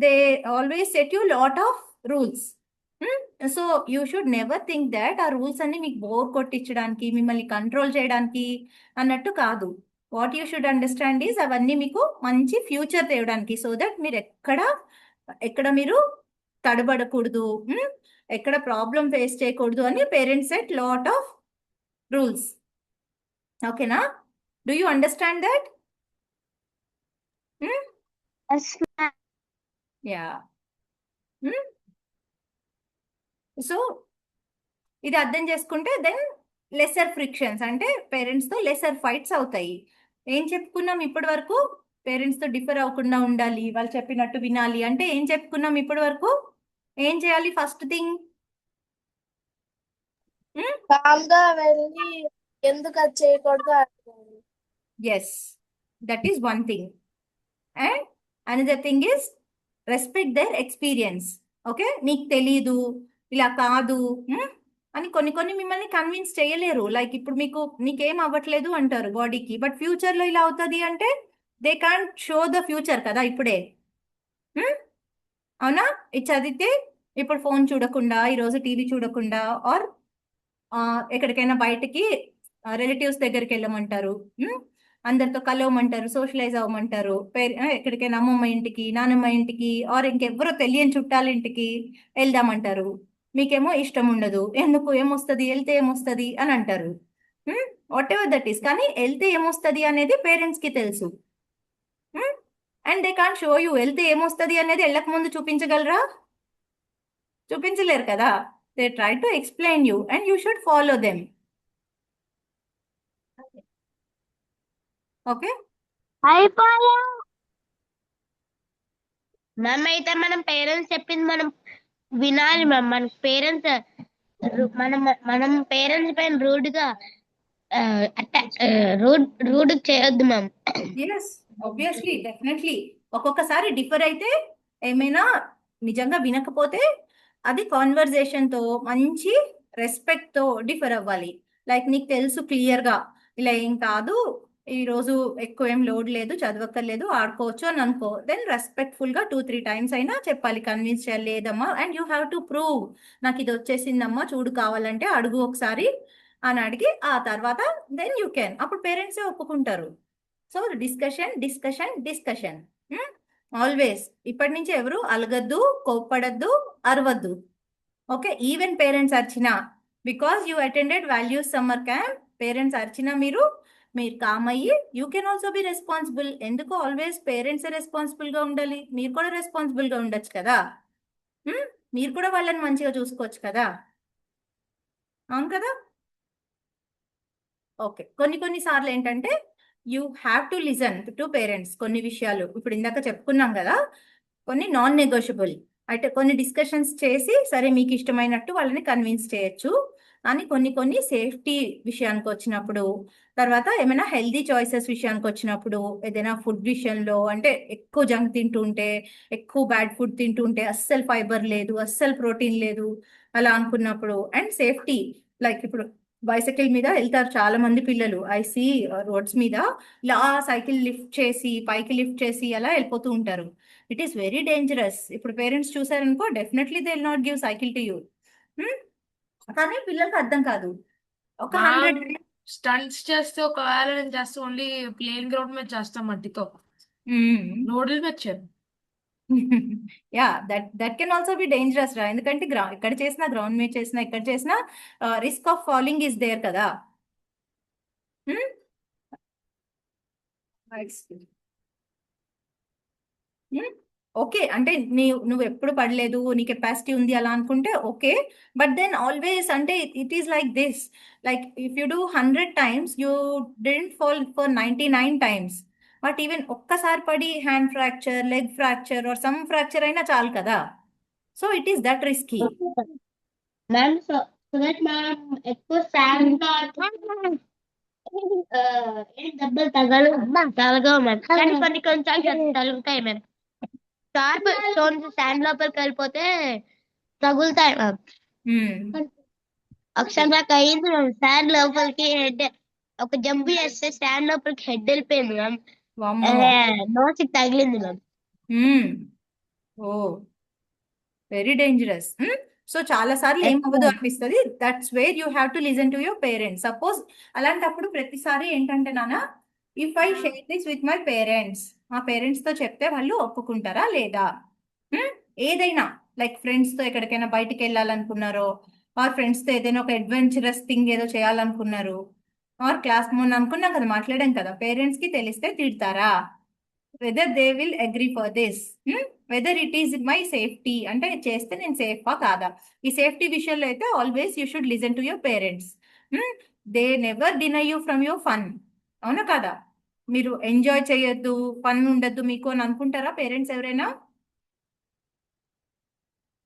they always set you lot of rules. So you should never think that ఆ రూల్స్ అన్ని మీకు బోర్ కొట్టించడానికి, మిమ్మల్ని కంట్రోల్ చేయడానికి అన్నట్టు కాదు. What you should understand is అవన్నీ మీకు మంచి ఫ్యూచర్ తేవడానికి, సో దట్ మీరు ఎక్కడ మీరు తడబడకూడదు, ఎక్కడ ప్రాబ్లం ఫేస్ చేయకూడదు అని parents set lot of rules. ఓకేనా? Do you understand that? Ya. So ఇది అర్థం చేసుకుంటే దెన్ లెసర్ ఫ్రిక్షన్స్, అంటే పేరెంట్స్తో లెసర్ ఫైట్స్ అవుతాయి. ఏం చెప్పుకున్నాం ఇప్పటి వరకు? పేరెంట్స్తో డిఫర్ అవ్వకుండా ఉండాలి, వాళ్ళు చెప్పినట్టు వినాలి అంటే ఏం చెప్పుకున్నాం ఇప్పటి వరకు? ఏం చేయాలి ఫస్ట్ థింగ్? కామ్గా వెళ్ళి ఎందుకు అది చేయకూడదు. Yes, that is one thing. And another thing is respect their experience. Okay, నీకు తెలీదు, ఇలా కాదు అని కొన్ని మిమ్మల్ని కన్విన్స్ చేయలేరు. లైక్ ఇప్పుడు నీకేం అవ్వట్లేదు అంటారు బాడీకి, బట్ ఫ్యూచర్లో ఇలా అవుతుంది అంటే they can't show the future కదా ఇప్పుడే. అవునా? ఇది చదివితే ఇప్పుడు ఫోన్ చూడకుండా, ఈరోజు టీవీ చూడకుండా, ఆర్ ఎక్కడికైనా బయటకి రిలేటివ్స్ దగ్గరికి వెళ్ళమంటారు, అందరితో కలవమంటారు, సోషలైజ్ అవ్వమంటారు, ఎక్కడికైనా అమ్మమ్మ ఇంటికి, నానమ్మ ఇంటికి, ఆర్ ఇంకెవరో తెలియని చుట్టాల ఇంటికి వెళ్దామంటారు. మీకేమో ఇష్టం ఉండదు, ఎందుకు, ఏమొస్తుంది, వెళ్తే ఏమొస్తుంది అని అంటారు. వాట్ ఎవర్ దట్ ఈస్, కానీ వెళ్తే ఏమొస్తుంది అనేది పేరెంట్స్కి తెలుసు. And they can't show you. వెళ్తే ఏమొస్తుంది అనేది వెళ్ళక ముందు చూపించగలరా? చూపించలేరు కదా. They try to explain you and you should follow them. Okay. అయిపోయా. మ్యామ్ అయితే మనం పేరెంట్స్ చెప్పింది మనం వినాలి మ్యామ్. మన పేరెంట్స్ మనం మనం పేరెంట్స్ పైన రూడ్గా రూడ్ చేయొద్దు మ్యామ్. Yes, obviously, definitely. ఒక్కొక్కసారి డిఫర్ అయితే ఏమైనా నిజంగా వినకపోతే అది కాన్వర్జేషన్తో మంచి రెస్పెక్ట్తో డిఫర్ అవ్వాలి. లైక్ నీకు తెలుసు క్లియర్గా ఇలా ఏం కాదు, ఈరోజు ఎక్కువ ఏం లోడ్ లేదు, చదవక్కర్లేదు, ఆడుకోవచ్చు అని అనుకో. దెన్ రెస్పెక్ట్ఫుల్గా 2-3 టైమ్స్ అయినా చెప్పాలి, కన్విన్స్ చేయాలి. లేదమ్మా, and you have to prove, నాకు ఇది వచ్చేసిందమ్మా చూడు, కావాలంటే అడుగు ఒకసారి అని అడిగి ఆ తర్వాత దెన్ యూ కెన్, అప్పుడు పేరెంట్సే ఒప్పుకుంటారు. So discussion discussion discussion always. ఇప్పటి నుంచి ఎవరు అలగద్దు, కోప్పడద్దు, అరవద్దు. ఓకే, ఈవెన్ పేరెంట్స్ అర్చినా, because you attended values summer camp, parents అర్చినా మీరు కామ్ అయ్యి you can also be responsible. ఎందుకు ఆల్వేస్ పేరెంట్స్ రెస్పాన్సిబుల్గా ఉండాలి? మీరు కూడా రెస్పాన్సిబుల్గా ఉండొచ్చు కదా. మీరు కూడా వాళ్ళని మంచిగా చూసుకోవచ్చు కదా. అవును కదా. ఓకే, కొన్ని సార్లు ఏంటంటే you have to listen to parents. కొన్ని విషయాలు ఇప్పుడు ఇందాక చెప్పుకున్నాం కదా, కొన్ని నాన్ నెగోషియబుల్. అంటే కొన్ని డిస్కషన్స్ చేసి సరే మీకు ఇష్టమైనట్టు వాళ్ళని కన్విన్స్ చేయొచ్చు. అని కొన్ని సేఫ్టీ విషయానికి వచ్చినప్పుడు, తర్వాత ఏమైనా హెల్దీ చాయిసెస్ విషయానికి వచ్చినప్పుడు, ఏదైనా ఫుడ్ విషయంలో అంటే ఎక్కువ జంక్ తింటుంటే, ఎక్కువ బ్యాడ్ ఫుడ్ తింటుంటే, అస్సలు ఫైబర్ లేదు, అస్సలు ప్రోటీన్ లేదు అలా అనుకున్నప్పుడు, అండ్ సేఫ్టీ లైక్ ఇప్పుడు బైసైకిల్ మీద వెళ్తారు చాలా మంది పిల్లలు, ఐసీ రోడ్స్ మీద ఇలా సైకిల్ లిఫ్ట్ చేసి పైకి లిఫ్ట్ చేసి అలా వెళ్ళిపోతూ ఉంటారు. It is very dangerous. ఇప్పుడు పేరెంట్స్ చూసారనుకో, definitely they will not give cycle to you. కానీ పిల్లలకు అర్థం కాదు. ఒక 100 స్టంట్స్ చేస్తే ఒకవేళ నేను చేస్తే ఓన్లీ ప్లేన్ గ్రౌండ్ మీద చేస్తాం మట్టితో, రోడ్ల మీద చేయను. Yeah, that can also be dangerous రా. ఎందుకంటే ఎక్కడ చేసినా, గ్రౌండ్ మీద చేసినా, ఎక్కడ చేసినా risk of falling is there కదా. ఓకే, అంటే నువ్వు ఎప్పుడు పడలేదు, నీ కెపాసిటీ ఉంది అలా అనుకుంటే ఓకే. బట్ దెన్ ఆల్వేస్ అంటే it is like this, like if you do 100 times you didn't fall for 99 times. But even ఒక్కసారి పడి hand fracture, leg fracture or some fracture అయినా చాలు కదా. So it is that risky. Ma'am so that మనం ఎక్కువ sand దెబ్బలు తగలవు ma'am. కానీ కొన్ని కొన్నిసార్లు తగులుతాయి మ్యామ్. షార్ప్ స్టోన్స్ శాండ్ లోపలికి వెళ్ళిపోతే తగులుతాయి మ్యామ్. ఒకసారి నాకు అయింది మ్యామ్, శాండ్ లోపలికి హెడ్ ఒక జంప్ చేస్తే శాండ్ లోపలికి హెడ్ వెళ్ళిపోయింది మ్యామ్. నోసి తగిలింది మ్యామ్. ఓ, వెరీ డేంజరస్. సో చాలా సార్లు ఏమవ్వదు అనిపిస్తుంది. That's where you have to listen to your parents. Suppose అలాంటప్పుడు ప్రతిసారి ఏంటంటే నాన్న, if I share this with my parents, మా పేరెంట్స్ తో చెప్తే వాళ్ళు ఒప్పుకుంటారా లేదా? ఏదైనా లైక్ ఫ్రెండ్స్ తో ఎక్కడికైనా బయటికి వెళ్ళాలనుకున్నారో, ఆర్ ఫ్రెండ్స్ తో ఏదైనా ఒక అడ్వెంచరస్ థింగ్ ఏదో చేయాలనుకున్నారు, ఆర్ క్లాస్ మొన్న అనుకున్నాం కదా, మాట్లాడాం కదా, పేరెంట్స్ కి తెలిస్తే తిడతారా? Whether they will agree for this, whether it is my safety, అంటే చేస్తే నేను సేఫా కాదా. ఈ సేఫ్టీ విషయంలో అయితే always you should listen to your parents. They never deny you from your fun. అవునా కాదా? మీరు ఎంజాయ్ చేయొద్దు, ఫన్ ఉండద్దు మీకు అని అనుకుంటారా పేరెంట్స్ ఎవరైనా?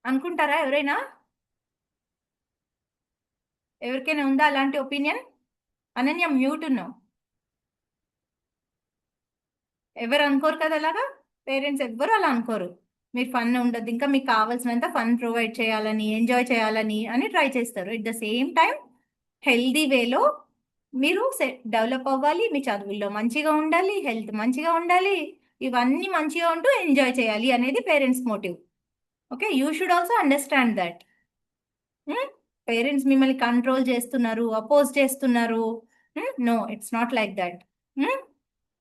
అనుకుంటారా ఎవరైనా? ఎవరికైనా ఉందా అలాంటి ఒపీనియన్? అనన్య మ్యూట్ ఉన్నావు. ఎవరు అనుకోరు కదా అలాగా, పేరెంట్స్ ఎవ్వరు అలా అనుకోరు. మీరు ఫన్ ఉండదు, ఇంకా మీకు కావాల్సినంత ఫన్ ప్రొవైడ్ చేయాలని, ఎంజాయ్ చేయాలని అని ట్రై చేస్తారు. At the same time healthy వేలో మీరు డెవలప్ అవ్వాలి, మీ చదువుల్లో మంచిగా ఉండాలి, హెల్త్ మంచిగా ఉండాలి, ఇవన్నీ మంచిగా ఉంటూ ఎంజాయ్ చేయాలి అనేది parents motive. Okay, you should also understand that. Parents మిమ్మల్ని కంట్రోల్ చేస్తున్నారు, అపోజ్ చేస్తున్నారు. No, it's not like that.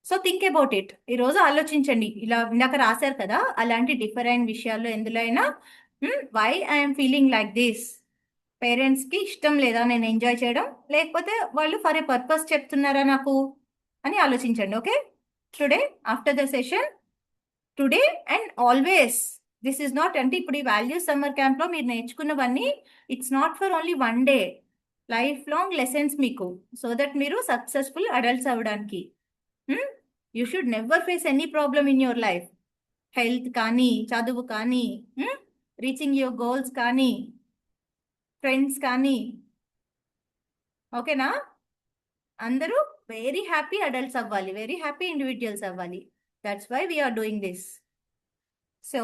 So think about it. ఈరోజు ఆలోచించండి. ఇలా ఇందాక రాశారు కదా, అలాంటి డిఫరెంట్ విషయాల్లో ఎందులో అయినా why I'm feeling like this, పేరెంట్స్కి ఇష్టం లేదా నేను ఎంజాయ్ చేయడం, లేకపోతే వాళ్ళు ఫర్ ఏ పర్పస్ చెప్తున్నారా నాకు అని ఆలోచించండి. Okay, today after the session, today and always, this is not, అంటే ఇప్పుడు ఈ వాల్యూస్ సమ్మర్ క్యాంప్లో మీరు నేర్చుకున్నవన్నీ it's not for only 1 day, life long lessons మీకు, సో దట్ మీరు సక్సెస్ఫుల్ అడల్ట్స్ అవ్వడానికి. You should never face any problem in your life. Health కానీ, చదువు కానీ, రీచింగ్ యువర్ గోల్స్ కానీ, ఫ్రెండ్స్ కానీ. ఓకేనా? అందరూ వెరీ హ్యాపీ అడల్ట్స్ అవ్వాలి, వెరీ హ్యాపీ ఇండివిజువల్స్ అవ్వాలి. That's why we are doing this. So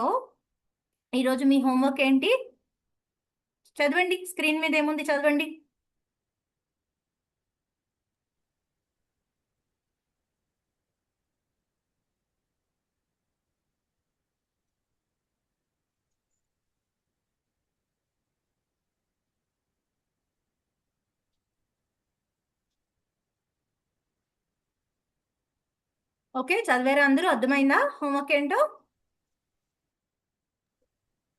ఈరోజు మీ హోంవర్క్ ఏంటి? చదవండి, స్క్రీన్ మీద ఏముంది చదవండి. ఓకే, చదివారా అందరూ? అర్థమైందా హోంవర్క్ ఏంటో?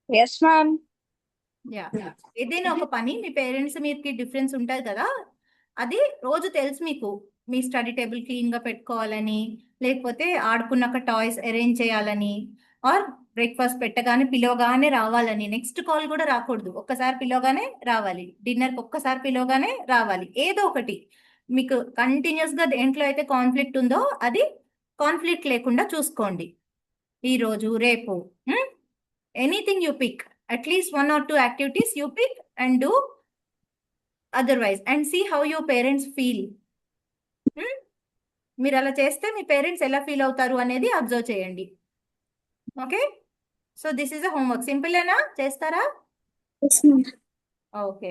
Yes ma'am. యా, ఏదైనా ఒక పని మీ పేరెంట్స్ మీరుకి డిఫరెన్స్ ఉంటుంది కదా, అది రోజు తెలుసు మీకు. మీ స్టడీ టేబుల్ క్లీన్గా పెట్టుకోవాలని, లేకపోతే ఆడుకున్నాక టాయ్స్ అరేంజ్ చేయాలని, ఆర్ బ్రేక్ఫాస్ట్ పెట్టగానే పిలవగానే రావాలని, నెక్స్ట్ కాల్ కూడా రాకూడదు, ఒక్కసారి పిలవగానే రావాలి, డిన్నర్కి ఒక్కసారి పిలవగానే రావాలి. ఏదో ఒకటి మీకు కంటిన్యూస్గా దేంట్లో అయితే కాన్ఫ్లిక్ట్ ఉందో అది కాన్ఫ్లిక్ట్ లేకుండా చూసుకోండి. ఈరోజు, రేపు, anything you pick, at least 1 or 2 activities you pick and do otherwise and see how your parents feel. మీరు అలా చేస్తే మీ పేరెంట్స్ ఎలా ఫీల్ అవుతారు అనేది అబ్జర్వ్ చేయండి. Okay, so this is a homework. Simple ఏనా? చేస్తారా? Okay,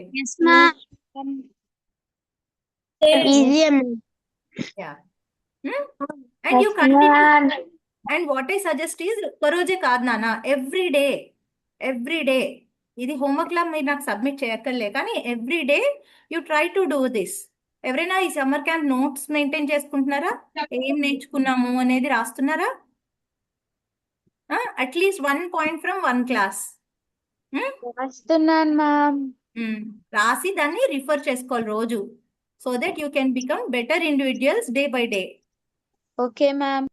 easy. Ya. And you continue. And what I suggest is ఒకరోజే కాదు నాన్న, ఎవ్రీ డే ఇది హోంవర్క్ లా మీరు నాకు సబ్మిట్ చేయక్కర్లే, కానీ every day you try to do this. ఎవరైనా ఈ సమ్మర్ క్యాంప్ నోట్స్ మెయింటైన్ చేసుకుంటున్నారా? ఏం నేర్చుకున్నాము అనేది రాస్తున్నారా? అట్లీస్ట్ 1 point from 1 class వస్తున్నాను మ్యామ్. రాసి దాన్ని రిఫర్ చేసుకోవాలి రోజు, so that you can become better individuals day by day. Okay ma'am.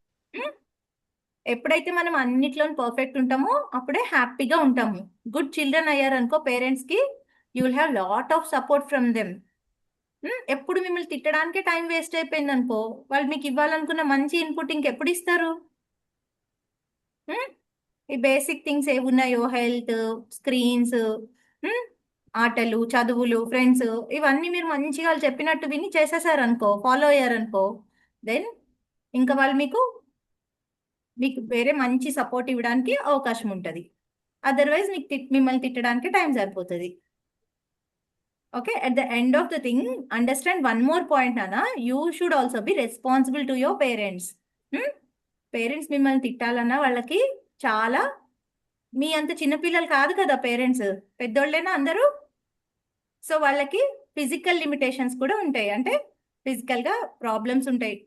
ఎప్పుడైతే మనం అన్నిట్లో పర్ఫెక్ట్ ఉంటామో అప్పుడే హ్యాపీగా ఉంటాము. గుడ్ చిల్డ్రన్ అయ్యారనుకో పేరెంట్స్కి, you will have lot of support from them. ఎప్పుడు మిమ్మల్ని తిట్టడానికే టైం వేస్ట్ అయిపోయింది అనుకో, వాళ్ళు మీకు ఇవ్వాలనుకున్న మంచి ఇన్పుట్ ఇంకెప్పుడు ఇస్తారు? ఈ బేసిక్ థింగ్స్ ఏమున్నాయో, హెల్త్, స్క్రీన్స్, ఆటలు, చదువులు, ఫ్రెండ్స్, ఇవన్నీ మీరు మంచిగా వాళ్ళు చెప్పినట్టు విని చేసేసారనుకో, ఫాలో అయ్యారనుకో, దెన్ ఇంకా వాళ్ళు మీకు వేరే మంచి సపోర్ట్ ఇవ్వడానికి అవకాశం ఉంటుంది. అదర్వైజ్ మిమ్మల్ని తిట్టడానికి టైం సరిపోతుంది. Okay, at the end of the thing, understand one more point, Nana. You should also be responsible to your parents. Parents మిమ్మల్ని తిట్టాలన్నా వాళ్ళకి చాలా, మీ అంత చిన్నపిల్లలు కాదు కదా పేరెంట్స్, పెద్దోళ్ళేనా అందరూ. సో వాళ్ళకి ఫిజికల్ లిమిటేషన్స్ కూడా ఉంటాయి, అంటే ఫిజికల్గా ప్రాబ్లమ్స్ ఉంటాయి.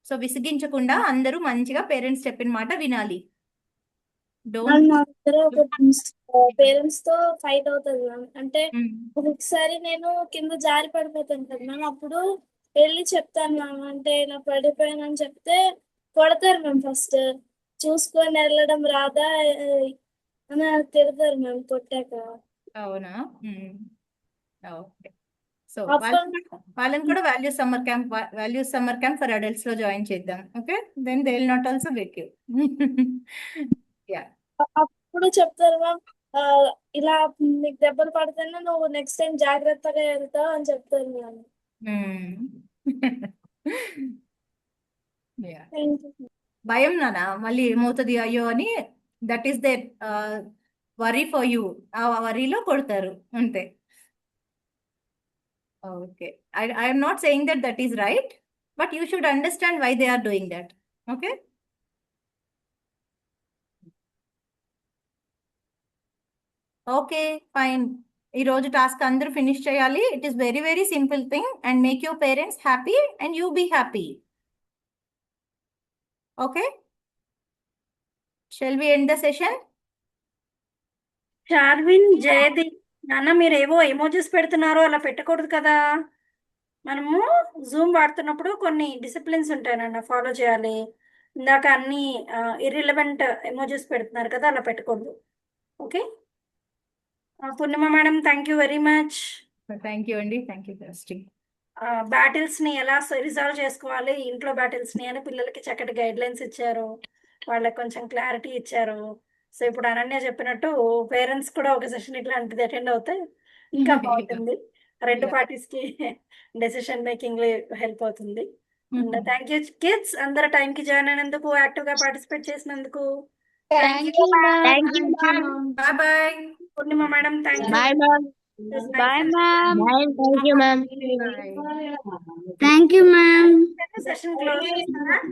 సో విసిగించకుండా అందరూ మంచిగా పేరెంట్స్ చెప్పిన మాట వినాలి. పేరెంట్స్ తో ఫైట్ అవుతుంది మ్యామ్. అంటే ఒకసారి నేను కింద జారి పడిపోతాను కదా మ్యామ్, అప్పుడు వెళ్ళి చెప్తాను మ్యామ్. అంటే నా పడిపోయానని చెప్తే కొడతారు మ్యామ్. ఫస్ట్ చూసుకొని వెళ్ళడం రాదా అని తిడతారు మ్యామ్ కొట్టాక. అవునా? ఓకే, సో వాళ్ళని కూడా values summer camp for adults లో జాయిన్ చేద్దాం. Okay, then they will not also bet you. Yeah, అప్పుడు చెప్తారు మ్యామ్, ఇలా నీకు దెబ్బలు పడితేనే నువ్వు నెక్స్ట్ టైం జాగ్రత్తగా వెళ్తావు అని చెప్తారు మ్యామ్. భయం నానా మళ్ళీ ఏమవుతుంది అయ్యో అని, that is they worry for you. ఆ వరీలో కొడతారు అంతే. Okay, I'm not saying that is right, but you should understand why they are doing that. Okay, okay fine. ఈరోజు టాస్క్ అందరూ ఫినిష్ చేయాలి. It is very very simple thing and make your parents happy and you be happy. Okay, shall we end the session? Sharvin, Jayadeep, నాన్న మీరు ఏవో emojis పెడుతున్నారు, అలా పెట్టకూడదు కదా. మనము జూమ్ వాడుతున్నప్పుడు కొన్ని డిసిప్లిన్స్ ఉంటాయి నాన్న, ఫాలో చేయాలి. ఇందాక అన్ని ఇర్రిలవెంట్ ఎమోజీస్ పెడుతున్నారు కదా, అలా పెట్టకూడదు. Okay, Purnima madam, thank you very much. Thank you అండి, థ్యాంక్ యూ ఫర్ బ్యాటిల్స్ని ఎలా రిజాల్వ్ చేసుకోవాలి ఇంట్లో బ్యాటిల్స్ని అని పిల్లలకి చక్కటి గైడ్ లైన్స్ ఇచ్చారు. వాళ్ళకి కొంచెం క్లారిటీ ఇచ్చారు. సో ఇప్పుడు అనన్య చెప్పినట్టు పేరెంట్స్ కూడా ఒక సెషన్ ఇట్లాంటిది అటెండ్ అవుతే ఇంకా బాగుంటుంది. రెండు Yeah. పార్టీస్కి డెసిషన్ మేకింగ్ హెల్ప్ అవుతుంది. Mhm. థ్యాంక్ యూ కిడ్స్, అందరు టైంకి జాయిన్ అయినందుకు, యాక్టివ్గా పార్టిసిపేట్ చేసినందుకు. Thank you ma'am. Thank you Bye bye. Purnima madam thank you. Bye ma'am. Bye ma'am. Bye. Thank you ma'am. Bye. Thank you ma'am. Session close చేస్తారా?